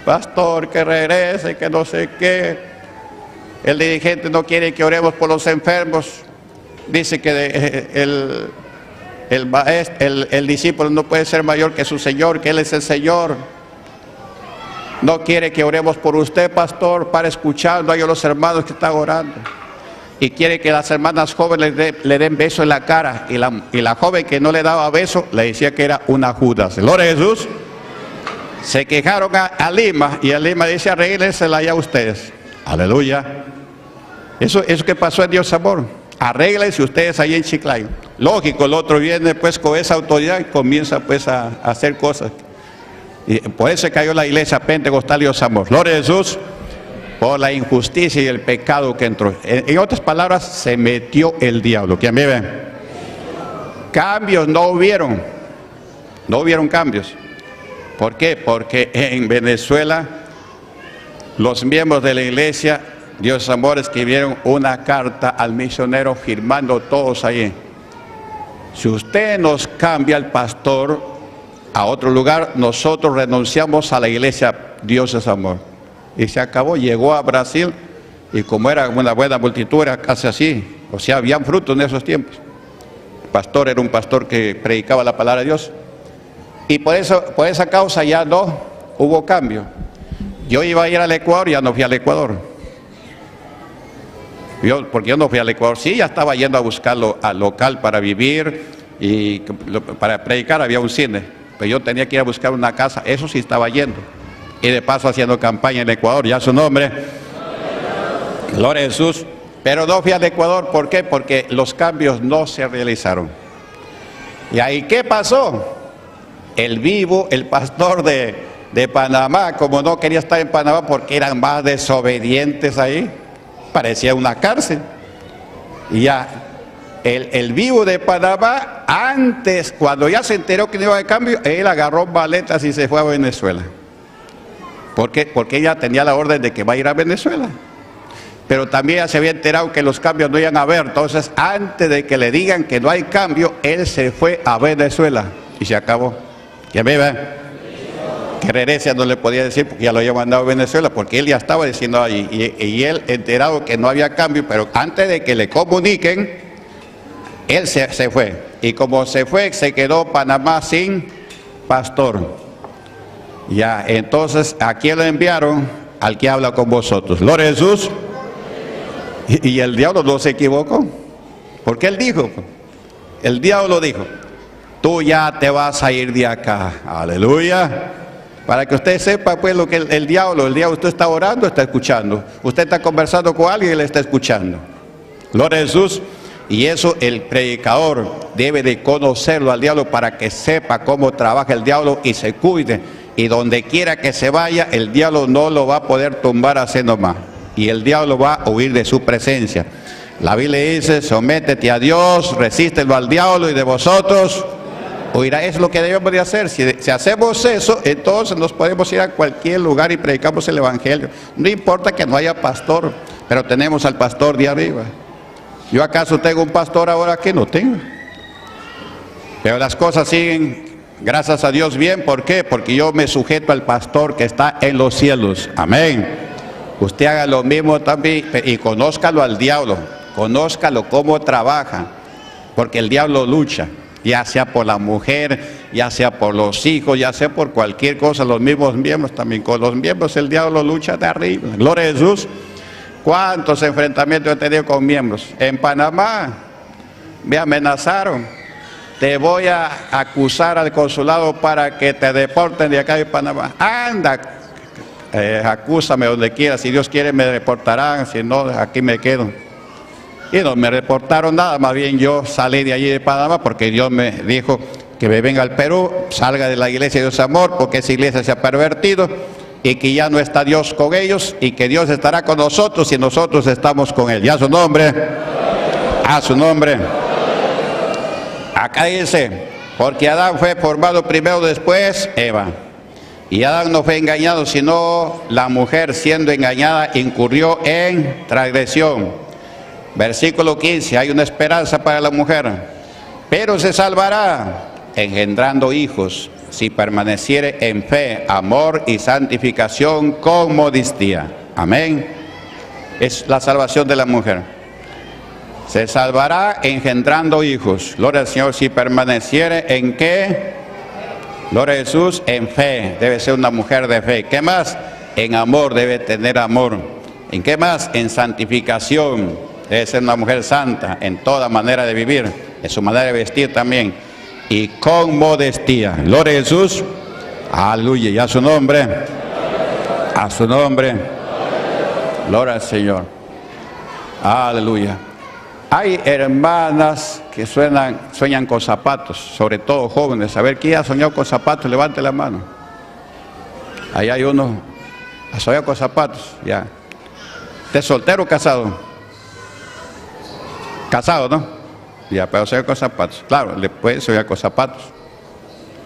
Pastor, que regrese, que no sé qué. El dirigente no quiere que oremos por los enfermos. Dice que el discípulo no puede ser mayor que su Señor, que Él es el Señor. No quiere que oremos por usted, pastor, para escuchar. No hay los hermanos que están orando. Y quiere que las hermanas jóvenes le den beso en la cara. Y la joven que no le daba beso, le decía que era una Judas. Gloria a Jesús. Se quejaron a Lima, y a Lima dice, arréglensela ya ustedes. Aleluya. Eso que pasó en Dios Amor. Arréglense ustedes ahí en Chiclayo. Lógico, el otro viene pues con esa autoridad y comienza pues a hacer cosas. Y por eso cayó la iglesia pentecostal de Dios Amor. Gloria a Jesús. Por la injusticia y el pecado que entró. En otras palabras, se metió el diablo. ¿Quién me ve? Cambios no hubieron. No hubieron cambios. ¿Por qué? Porque en Venezuela los miembros de la iglesia Dios Amor escribieron una carta al misionero firmando todos ahí. Si usted nos cambia el pastor a otro lugar, nosotros renunciamos a la iglesia Dios es Amor. Y se acabó. Llegó a Brasil, y como era una buena multitud, era casi así. O sea, habían frutos en esos tiempos. El pastor era un pastor que predicaba la palabra de Dios. Y por esa causa ya no hubo cambio. Yo iba a ir al Ecuador, ya no fui al Ecuador. Porque yo no fui al Ecuador. Sí, ya estaba yendo a buscarlo al local para vivir y para predicar. Había un cine, pero yo tenía que ir a buscar una casa. Eso sí estaba yendo. Y de paso haciendo campaña en Ecuador, ya su nombre. Gloria a Jesús. Pero no fui al Ecuador, ¿por qué? Porque los cambios no se realizaron. ¿Y ahí qué pasó? El pastor de de Panamá, como no quería estar en Panamá porque eran más desobedientes ahí, parecía una cárcel. Y ya, el vivo de Panamá, antes, cuando ya se enteró que no iba de cambio, él agarró maletas y se fue a Venezuela. ¿Por qué? Porque ella tenía la orden de que va a ir a Venezuela. Pero también ya se había enterado que los cambios no iban a haber. Entonces, antes de que le digan que no hay cambio, él se fue a Venezuela y se acabó. ¿Ya me ve? Que regrese no le podía decir porque ya lo había mandado a Venezuela, porque él ya estaba diciendo allí. Y él enterado que no había cambio, pero antes de que le comuniquen, él se fue. Y como se fue, se quedó Panamá sin pastor. Ya, entonces, ¿a quién lo enviaron? Al que habla con vosotros. Gloria a Jesús. Y el diablo no se equivocó, porque él dijo, el diablo dijo, tú ya te vas a ir de acá, aleluya, para que usted sepa pues lo que el diablo, usted está orando, está escuchando, usted está conversando con alguien y le está escuchando, gloria a Jesús. Y eso el predicador debe de conocerlo al diablo para que sepa cómo trabaja el diablo y se cuide, y donde quiera que se vaya, el diablo no lo va a poder tumbar así nomás. Y el diablo va a huir de su presencia. La Biblia dice, sométete a Dios, resístelo al diablo y de vosotros huirá. Es lo que debemos de hacer. Si hacemos eso, entonces nos podemos ir a cualquier lugar y predicamos el evangelio. No importa que no haya pastor, pero tenemos al pastor de arriba. ¿Yo acaso tengo un pastor ahora? Que no tengo. Pero las cosas siguen, gracias a Dios, bien. ¿Por qué? Porque yo me sujeto al pastor que está en los cielos. Amén. Usted haga lo mismo también y conózcalo al diablo, conózcalo cómo trabaja, porque el diablo lucha, ya sea por la mujer, ya sea por los hijos, ya sea por cualquier cosa, los mismos miembros también, con los miembros el diablo lucha de arriba. Gloria a Jesús. ¿Cuántos enfrentamientos he tenido con miembros? En Panamá me amenazaron, te voy a acusar al consulado para que te deporten de acá de Panamá. Anda. Acúsame donde quiera, si Dios quiere me reportarán, si no, aquí me quedo. Y no me reportaron nada, más bien yo salí de allí de Panamá porque Dios me dijo que me venga al Perú, salga de la iglesia de Dios Amor, porque esa iglesia se ha pervertido y que ya no está Dios con ellos y que Dios estará con nosotros y nosotros estamos con Él. Y a su nombre, a su nombre. Acá dice, porque Adán fue formado primero, después Eva. Y Adán no fue engañado, sino la mujer siendo engañada incurrió en transgresión. Versículo 15, hay una esperanza para la mujer. Pero se salvará engendrando hijos, si permaneciere en fe, amor y santificación con modestia. Amén. Es la salvación de la mujer. Se salvará engendrando hijos. Gloria al Señor, si permaneciere en qué. Gloria a Jesús, en fe, debe ser una mujer de fe. ¿Qué más? En amor, debe tener amor. ¿En qué más? En santificación, debe ser una mujer santa en toda manera de vivir, en su manera de vestir también. Y con modestia. Gloria a Jesús, aleluya, y a su nombre, a su nombre, gloria al Señor, aleluya. Hay hermanas que sueñan con zapatos, sobre todo jóvenes. A ver, ¿quién ha soñado con zapatos? Levante la mano. Ahí hay uno, ha soñado con zapatos, ya. ¿Usted es soltero o casado? Casado, ¿no? Ya, pero soñar con zapatos. Claro, le puede soñar con zapatos,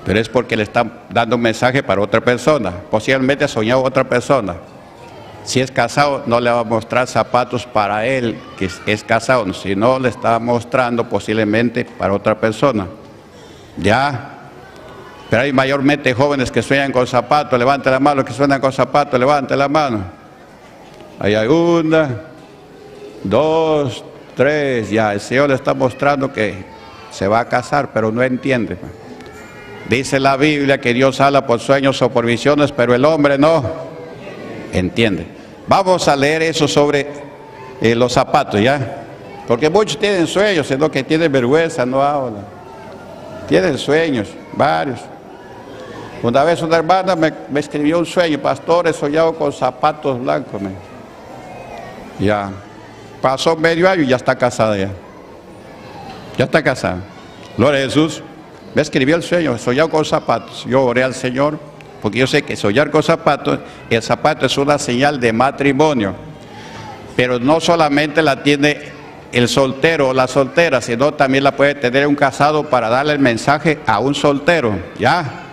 pero es porque le están dando un mensaje para otra persona. Posiblemente ha soñado otra persona. Si es casado, no le va a mostrar zapatos para él, que es casado, sino le está mostrando posiblemente para otra persona. ¿Ya? Pero hay mayormente jóvenes que sueñan con zapatos. Levante la mano, que sueñan con zapatos, levante la mano. Ahí hay una, dos, tres, ya. El Señor le está mostrando que se va a casar, pero no entiende. Dice la Biblia que Dios habla por sueños o por visiones, pero el hombre no entiende. Vamos a leer eso sobre los zapatos, ¿ya? Porque muchos tienen sueños, sino que tienen vergüenza, no hablan. Tienen sueños, varios. Una vez una hermana me escribió un sueño: pastor, he soñado con zapatos blancos. Ya, pasó medio año y ya está casada ya. Ya está casada. Gloria a Jesús. Me escribió el sueño, he soñado con zapatos. Yo oré al Señor porque yo sé que sollar con zapatos, el zapato es una señal de matrimonio, pero no solamente la tiene el soltero o la soltera, sino también la puede tener un casado para darle el mensaje a un soltero, ¿ya?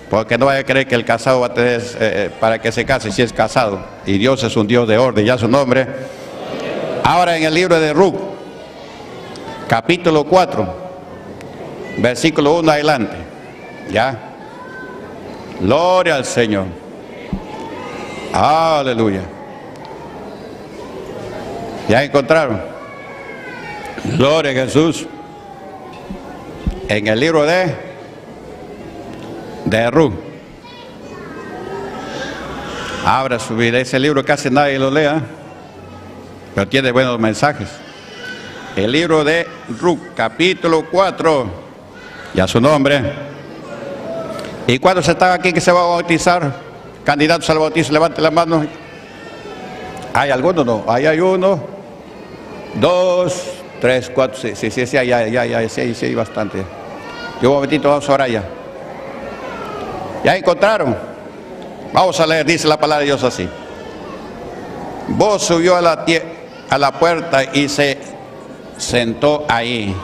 Porque no vaya a creer que el casado va a tener para que se case si es casado, y Dios es un Dios de orden, ya su nombre. Ahora en el libro de Ruth, capítulo 4, versículo 1 adelante, ¿ya? Gloria al Señor. Aleluya. ¿Ya encontraron? Gloria a Jesús. En el libro de Ruth. Abra su vida. Ese libro casi nadie lo lea, pero tiene buenos mensajes. El libro de Ruth, capítulo 4. Ya su nombre. ¿Y cuántos están aquí que se va a bautizar? Candidatos al bautizo, levante la mano. ¿Hay alguno? No. Ahí hay 1, 2, 3, 4, sí, hay bastante. Yo un momentito, vamos ahora ya. ¿Ya encontraron? Vamos a leer, dice la palabra de Dios así. Vos subió a la puerta y se sentó ahí.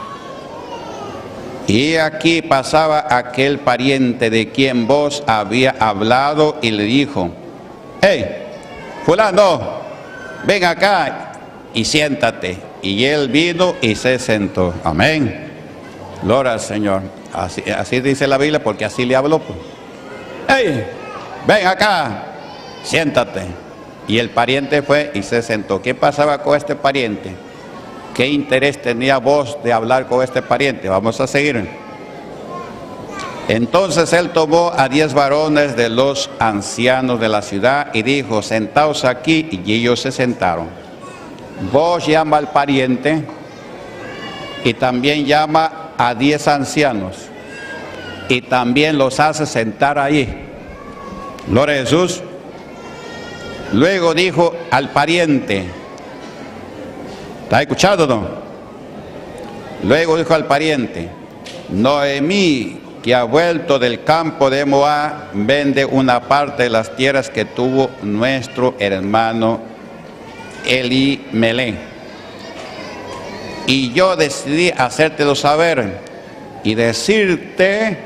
Y aquí pasaba aquel pariente de quien vos había hablado y le dijo: hey, fulano, ven acá y siéntate. Y él vino y se sentó. Amén. Gloria al Señor. Así dice la Biblia, porque así le habló. Hey, ven acá, siéntate. Y el pariente fue y se sentó. ¿Qué pasaba con este pariente? ¿Qué interés tenía vos de hablar con este pariente? Vamos a seguir. Entonces él tomó a 10 varones de los ancianos de la ciudad y dijo: sentaos aquí. Y ellos se sentaron. Vos llama al pariente y también llama a 10 ancianos y también los hace sentar ahí. Gloria a Jesús. Luego dijo al pariente, ¿está escuchando o no? Luego dijo al pariente: Noemí, que ha vuelto del campo de Moab, vende una parte de las tierras que tuvo nuestro hermano Elimelech. Y yo decidí hacértelo saber y decirte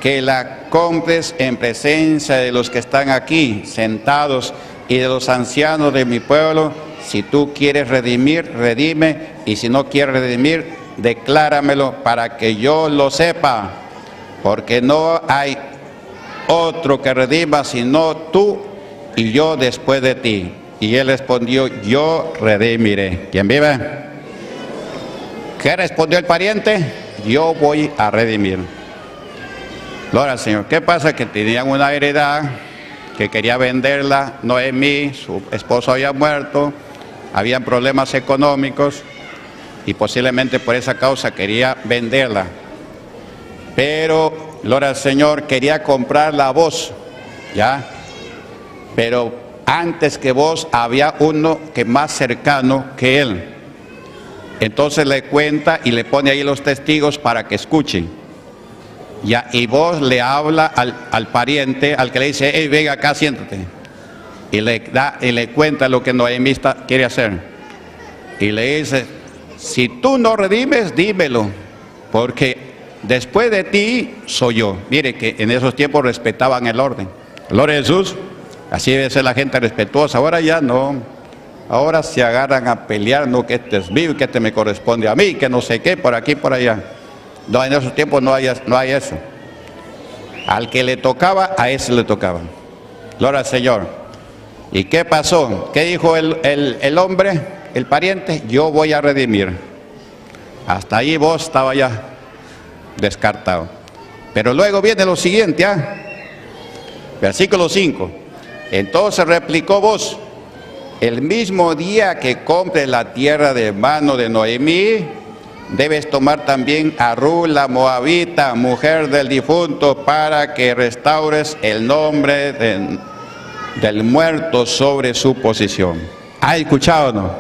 que la compres en presencia de los que están aquí sentados y de los ancianos de mi pueblo. Si tú quieres redimir, redime, y si no quieres redimir, decláramelo para que yo lo sepa, porque no hay otro que redima sino tú y yo después de ti. Y él respondió: yo redimiré. ¿Quién vive? ¿Qué respondió el pariente? Yo voy a redimir. Gloria al Señor. ¿Qué pasa? Que tenían una heredad que quería venderla. Noemí, su esposo había muerto, habían problemas económicos y posiblemente por esa causa quería venderla. Pero, gloria al Señor, quería comprarla a vos, ¿ya? Pero antes que vos había uno que más cercano que él. Entonces le cuenta y le pone ahí los testigos para que escuchen. Ya, y vos le habla al pariente, al que le dice: hey, venga acá, siéntate. Y le cuenta lo que Noemí quiere hacer. Y le dice: si tú no redimes, dímelo, porque después de ti soy yo. Mire que en esos tiempos respetaban el orden. Gloria a Jesús. Así debe ser la gente respetuosa. Ahora ya no. Ahora se agarran a pelear, no, que este es mío, que este me corresponde a mí, que no sé qué, por aquí, por allá. No, en esos tiempos no hay eso. Al que le tocaba, a ese le tocaba. Gloria al Señor. ¿Y qué pasó? ¿Qué dijo el hombre, el pariente? Yo voy a redimir. Hasta ahí vos estaba ya descartado. Pero luego viene lo siguiente, versículo 5. Entonces replicó vos: el mismo día que compres la tierra de mano de Noemí, debes tomar también a Ruth la moabita, mujer del difunto, para que restaures el nombre del muerto sobre su posición. ¿Ha escuchado o no?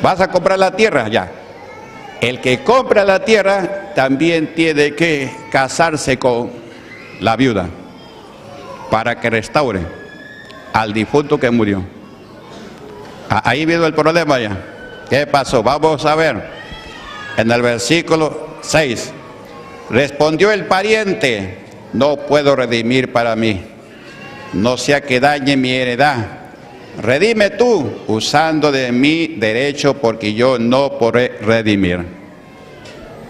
¿Vas a comprar la tierra? Ya. El que compra la tierra también tiene que casarse con la viuda. para que restaure al difunto que murió. Ahí vino el problema ya. ¿Qué pasó? Vamos a ver. En el versículo 6. Respondió el pariente: no puedo redimir para mí, no sea que dañe mi heredad. Redime tú, usando de mi derecho, porque yo no podré redimir.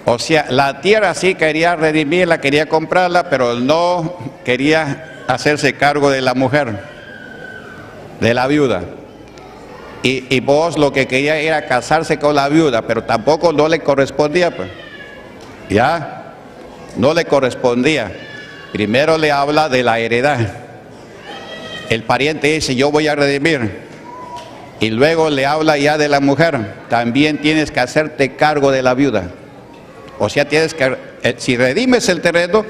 O sea, la tierra sí quería redimirla, quería comprarla, pero no quería hacerse cargo de la mujer, de la viuda. Y vos lo que quería era casarse con la viuda, pero tampoco no le correspondía, pues. ¿Ya? No le correspondía. Primero le habla de la heredad. El pariente dice: yo voy a redimir. Y luego le habla ya de la mujer. También tienes que hacerte cargo de la viuda. O sea, tienes que, si redimes el terreno,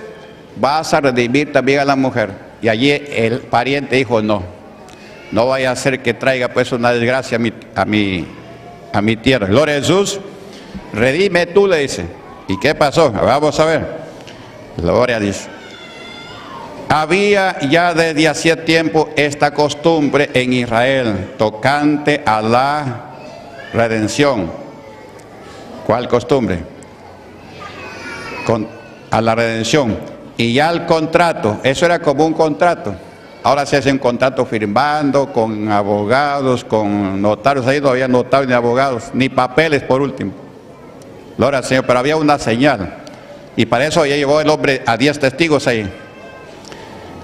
vas a redimir también a la mujer. Y allí el pariente dijo: no vaya a ser que traiga pues una desgracia a mi tierra. Gloria a Jesús. Redime tú, le dice. ¿Y qué pasó? Vamos a ver. Gloria, dice. Había ya desde hacía tiempo esta costumbre en Israel, tocante a la redención. ¿Cuál costumbre? A la redención. Y ya el contrato, eso era como un contrato. Ahora se hace un contrato firmando con abogados, con notarios. Ahí no había notarios ni abogados, ni papeles por último. Gloria al Señor, pero había una señal. Y para eso ya llevó el hombre a 10 testigos ahí.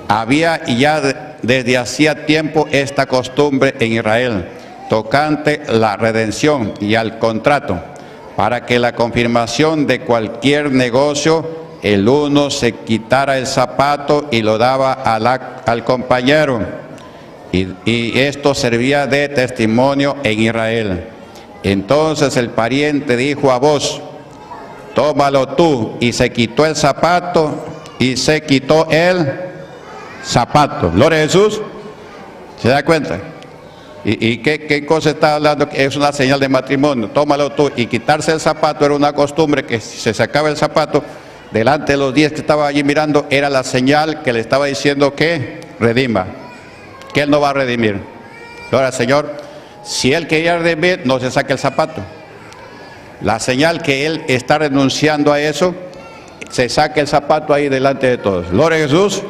Había ya desde hacía tiempo esta costumbre en Israel, tocante la redención y al contrato, para que la confirmación de cualquier negocio, el uno se quitara el zapato y lo daba al compañero. Y esto servía de testimonio en Israel. Entonces el pariente dijo a vos: tómalo tú. Y se quitó el zapato y se quitó el zapato. Gloria a Jesús. ¿Se da cuenta? ¿Y qué cosa está hablando? Es una señal de matrimonio. Tómalo tú. Y quitarse el zapato era una costumbre, que si se sacaba el zapato delante de los 10 que estaban allí mirando, era la señal que le estaba diciendo que redima, que él no va a redimir. Gloria al Señor. Si él quería redimir, no se saque el zapato. La señal que él está renunciando a eso, se saque el zapato ahí delante de todos. Gloria a Jesús.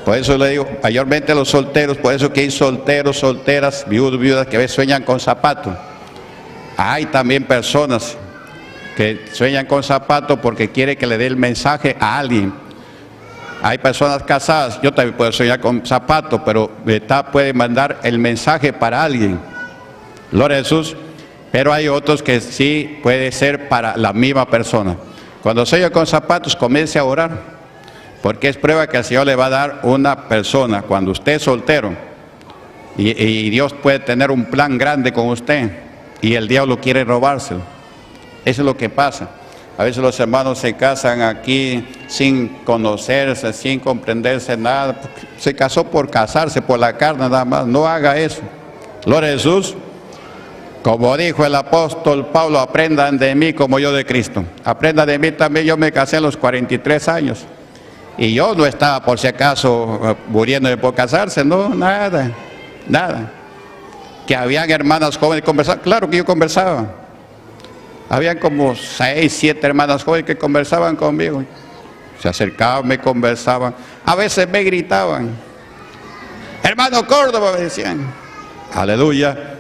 Por eso le digo, mayormente los solteros, por eso que hay solteros, solteras, viudas que a veces sueñan con zapatos. Hay también personas que sueñan con zapatos porque quiere que le dé el mensaje a alguien. Hay personas casadas, yo también puedo soñar con zapatos, pero puede mandar el mensaje para alguien. Gloria a Jesús. Pero hay otros que sí puede ser para la misma persona. Cuando sueña con zapatos, comience a orar, porque es prueba que el Señor le va a dar una persona. Cuando usted es soltero y Dios puede tener un plan grande con usted y el diablo quiere robárselo. Eso es lo que pasa. A veces los hermanos se casan aquí sin conocerse, sin comprenderse nada. Se casó por casarse, por la carne nada más. No haga eso. Gloria a Jesús. Como dijo el apóstol Pablo: aprendan de mí como yo de Cristo. Aprendan de mí también. Yo me casé a los 43 años. Y yo no estaba por si acaso muriéndome por casarse. No, nada. Nada. Que habían hermanas jóvenes conversando. Claro que yo conversaba. Habían como 6, 7 hermanas jóvenes que conversaban conmigo. Se acercaban, me conversaban. A veces me gritaban: hermano Córdoba, me decían. Aleluya.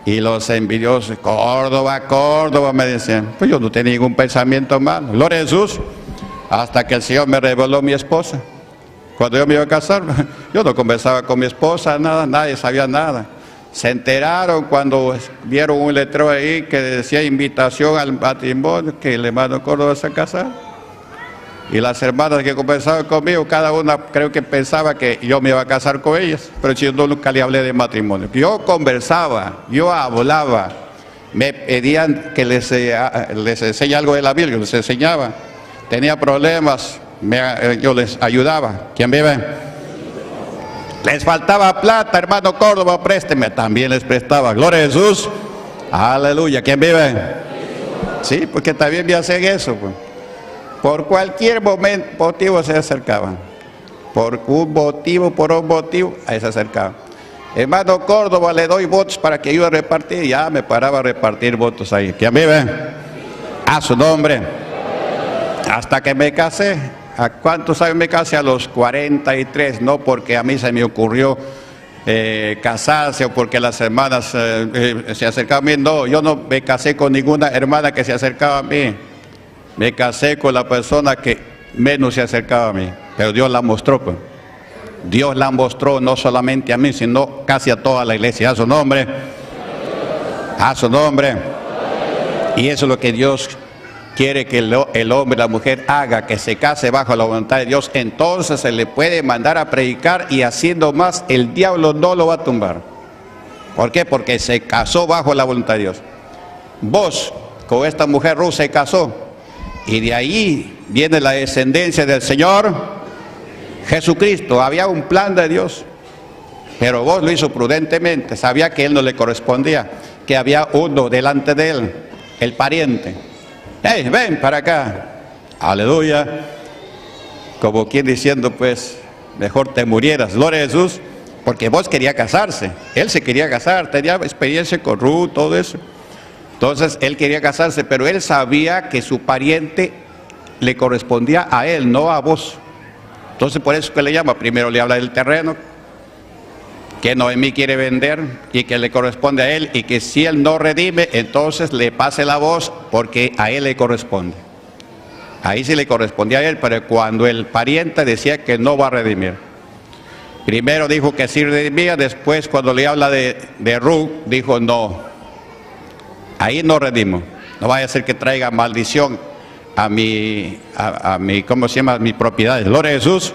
Y los envidiosos: Córdoba, Córdoba, me decían. Pues yo no tenía ningún pensamiento malo. Gloria a Jesús. Hasta que el Señor me reveló mi esposa. Cuando yo me iba a casar, yo no conversaba con mi esposa, nada, nadie sabía nada. Se enteraron cuando vieron un letrero ahí que decía invitación al matrimonio, que el hermano Córdoba se casara. Y las hermanas que conversaban conmigo, cada una creo que pensaba que yo me iba a casar con ellas, pero yo nunca le hablé de matrimonio. Yo conversaba, yo hablaba, me pedían que les enseñe algo de la Biblia, les enseñaba. Tenía problemas, yo les ayudaba. ¿Quién vive? Les faltaba plata, hermano Córdoba, présteme. También les prestaba. Gloria a Jesús. Aleluya. ¿Quién vive? Sí, porque también me hacen eso, pues. Por cualquier motivo se acercaban. por un motivo, ahí se acercaba. Hermano Córdoba, le doy votos para que ayude a repartir. Ya me paraba a repartir votos ahí. Que a mí ven, a su nombre. Hasta que me casé. ¿A cuántos años me casé? A los 43. No porque a mí se me ocurrió casarse o porque las hermanas se acercaban a mí. No, yo no me casé con ninguna hermana que se acercaba a mí. Me casé con la persona que menos se acercaba a mí. Pero Dios la mostró, pues. Dios la mostró no solamente a mí, sino casi a toda la iglesia. A su nombre. A su nombre. Y eso es lo que Dios quiere que el hombre y la mujer haga, que se case bajo la voluntad de Dios. Entonces se le puede mandar a predicar y haciendo más, el diablo no lo va a tumbar. ¿Por qué? Porque se casó bajo la voluntad de Dios. Vos con esta mujer rusa se casó y de ahí viene la descendencia del Señor Jesucristo. Había un plan de Dios, pero vos lo hizo prudentemente. Sabía que él no le correspondía, que había uno delante de él, el pariente. Hey, ven para acá. Aleluya. Como quien diciendo, pues, mejor te murieras. Gloria a Jesús. Porque vos quería casarse. Él se quería casar, tenía experiencia con Ruth, todo eso. Entonces, él quería casarse, pero él sabía que su pariente le correspondía a él, no a vos. Entonces por eso que le llama, primero le habla del terreno, que Noemí quiere vender y que le corresponde a él, y que si él no redime, entonces le pase la voz porque a él le corresponde. Ahí sí le correspondía a él, pero cuando el pariente decía que no va a redimir. Primero dijo que sí redimía, después cuando le habla de Ruth, dijo no, ahí no redimo, no vaya a ser que traiga maldición a mi, ¿cómo se llama? A mis propiedades. Gloria a Jesús.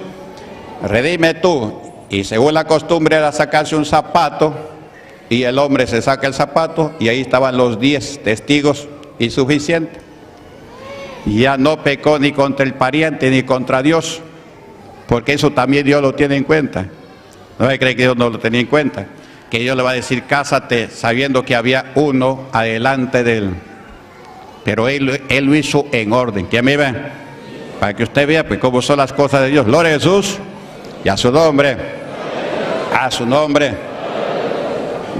Redime tú. Y según la costumbre era sacarse un zapato, y el hombre se saca el zapato, y ahí estaban los 10 testigos insuficientes. Ya no pecó ni contra el pariente ni contra Dios, porque eso también Dios lo tiene en cuenta. No me cree que Dios no lo tenía en cuenta, que Dios le va a decir cásate, sabiendo que había uno adelante de él. Pero él lo hizo en orden. ¿Quién me ve? Para que usted vea pues cómo son las cosas de Dios. Gloria a Jesús. Y a su nombre. A su nombre.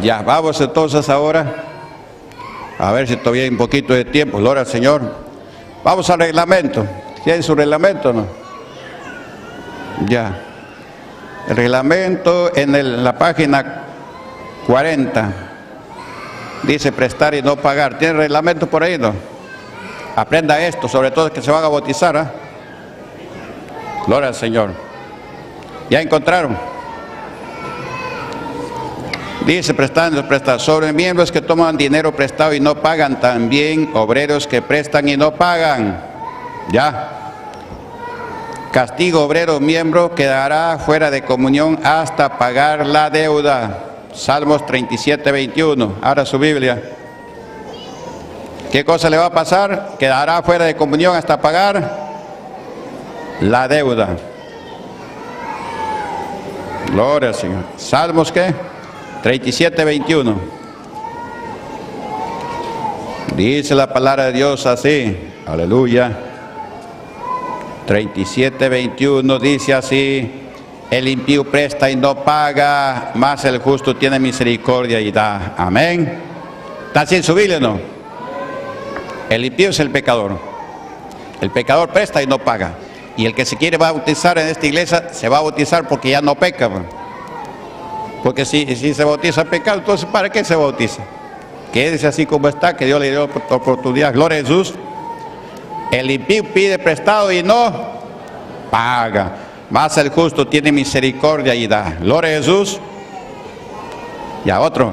Ya, vamos entonces ahora. A ver si todavía hay un poquito de tiempo. Gloria al Señor. Vamos al reglamento. ¿Tiene su reglamento o no? Ya. El reglamento en la página 40. Dice prestar y no pagar. ¿Tiene reglamento por ahí, no? Aprenda esto, sobre todo que se van a bautizar. ¿Eh? Gloria al Señor. ¿Ya encontraron? Dice prestando, sobre miembros que toman dinero prestado y no pagan, también obreros que prestan y no pagan. Ya. Castigo obrero miembro quedará fuera de comunión hasta pagar la deuda. Salmos 37, 21. Ahora su Biblia. ¿Qué cosa le va a pasar? Quedará fuera de comunión hasta pagar la deuda. Gloria al Señor. Salmos ¿qué? 37, 21. Dice la palabra de Dios así. Aleluya. 37, 21 dice así. El impío presta y no paga, mas el justo tiene misericordia y da. Amén. ¿Está sin su Biblia o no? El impío es el pecador. El pecador presta y no paga. Y el que se quiere bautizar en esta iglesia, se va a bautizar porque ya no peca. Porque si se bautiza pecado, entonces ¿para qué se bautiza? Quédese así como está, que Dios le dio oportunidad. Gloria a Jesús. El impío pide prestado y no paga. Mas el justo tiene misericordia y da. Gloria a Jesús. Y a otro.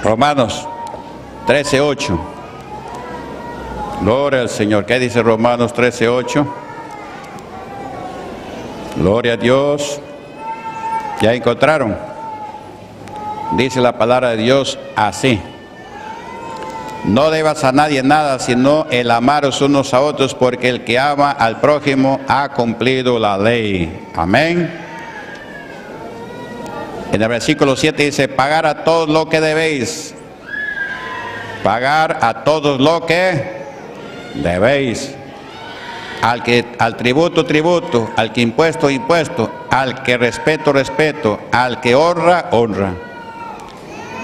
Romanos 13, 8. Gloria al Señor. ¿Qué dice Romanos 13, 8? Gloria a Dios. ¿Ya encontraron? Dice la palabra de Dios así. No debas a nadie nada, sino el amaros unos a otros, porque el que ama al prójimo ha cumplido la ley. Amén. En el versículo 7 dice, pagar a todos lo que debéis. Pagar a todos lo que debéis. al tributo, tributo, al que impuesto, impuesto, al que respeto, respeto, al que honra, honra.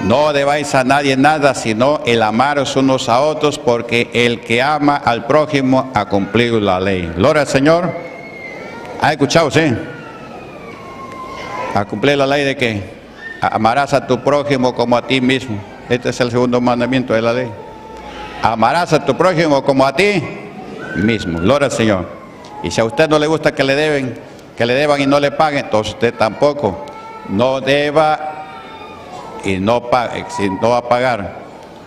No debáis a nadie nada, sino el amaros unos a otros, porque el que ama al prójimo ha cumplido la ley. Gloria al Señor. ¿Ha escuchado, sí? A cumplir la ley de que amarás a tu prójimo como a ti mismo. Este es el segundo mandamiento de la ley. Amarás a tu prójimo como a ti mismo. Gloria al Señor. Y si a usted no le gusta que le deban y no le paguen, entonces usted tampoco no deba y no pague. Si no va a pagar,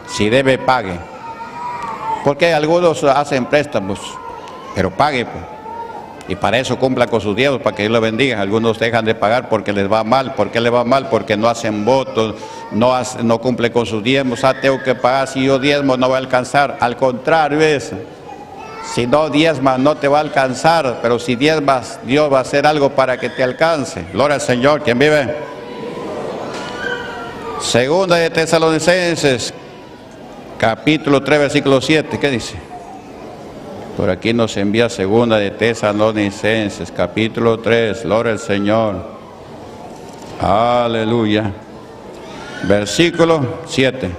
si debe, pague. Porque algunos hacen préstamos, pero pague, pues. Y para eso cumpla con sus diezmos, para que Dios lo bendiga. Algunos dejan de pagar porque les va mal. ¿Por qué les va mal? Porque no hacen votos, no cumplen con sus diezmos. Tengo que pagar, si yo diezmo no voy a alcanzar. Al contrario es, si no diezmas no te va a alcanzar, pero si diezmas, Dios va a hacer algo para que te alcance. Gloria al Señor. ¿Quién vive? Segunda de Tesalonicenses, capítulo 3, versículo 7. ¿Qué dice? Por aquí nos envía segunda de Tesalonicenses, capítulo 3, gloria al Señor. Aleluya. Versículo 7.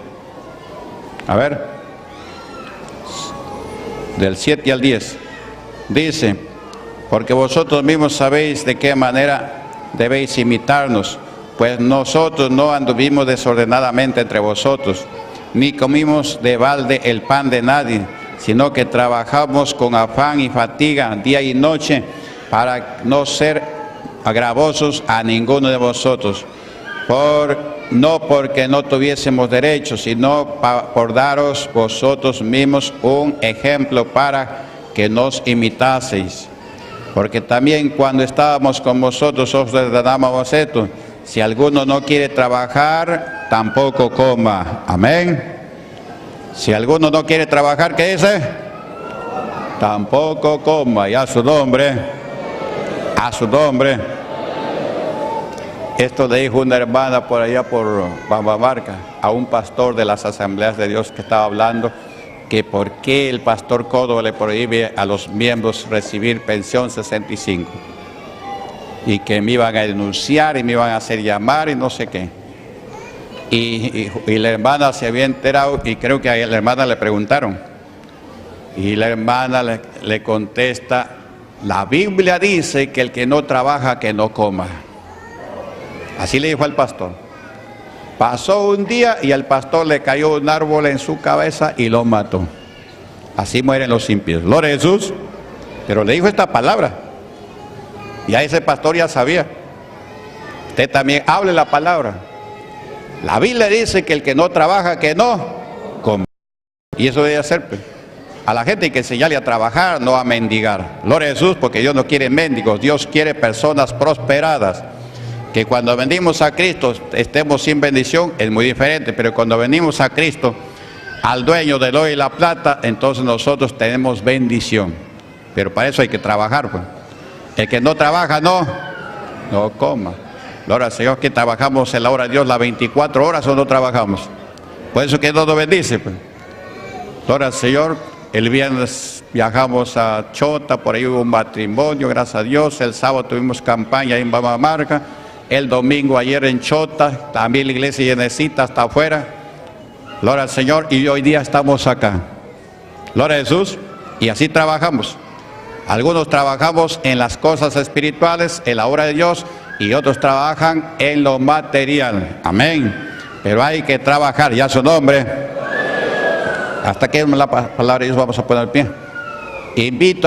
A ver. Del 7 al 10. Dice, porque vosotros mismos sabéis de qué manera debéis imitarnos, pues nosotros no anduvimos desordenadamente entre vosotros, ni comimos de balde el pan de nadie, sino que trabajamos con afán y fatiga día y noche para no ser agravosos a ninguno de vosotros, no porque no tuviésemos derecho, sino por daros vosotros mismos un ejemplo para que nos imitaseis. Porque también cuando estábamos con vosotros os ordenábamos esto: si alguno no quiere trabajar, tampoco coma. Amén. Si alguno no quiere trabajar, ¿qué dice? Tampoco coma. Y a su nombre, a su nombre. Esto le dijo una hermana por allá por Bambamarca a un pastor de las Asambleas de Dios que estaba hablando que por qué el pastor Córdoba le prohíbe a los miembros recibir pensión 65. Y que me iban a denunciar y me iban a hacer llamar y no sé qué. Y la hermana se había enterado y creo que a la hermana le preguntaron. Y la hermana le contesta, la Biblia dice que el que no trabaja, que no coma. Así le dijo al pastor. Pasó un día y al pastor le cayó un árbol en su cabeza y lo mató. Así mueren los impíos. Gloria a Jesús. Pero le dijo esta palabra. Y a ese pastor ya sabía. Usted también hable la palabra. La Biblia dice que el que no trabaja, que no come. Y eso debe hacer, pues. A la gente hay que enseñarle a trabajar, no a mendigar. Gloria a Jesús, porque Dios no quiere mendigos. Dios quiere personas prosperadas. Que cuando venimos a Cristo estemos sin bendición es muy diferente. Pero cuando venimos a Cristo, al dueño del oro y la plata, entonces nosotros tenemos bendición. Pero para eso hay que trabajar, pues. El que no trabaja, no coma. Gloria al Señor, que trabajamos en la obra de Dios las 24 horas o no trabajamos. Por eso que Dios nos bendice, pues. Gloria al Señor. El viernes viajamos a Chota, por ahí hubo un matrimonio, gracias a Dios. El sábado tuvimos campaña en Bamamarca. El domingo ayer en Chota, también la iglesia llenecita hasta afuera. Gloria al Señor. Y hoy día estamos acá. Gloria a Jesús. Y así trabajamos. Algunos trabajamos en las cosas espirituales, en la obra de Dios, y otros trabajan en lo material. Amén. Pero hay que trabajar, ya su nombre. Hasta que la palabra de Dios vamos a poner el pie. Invito a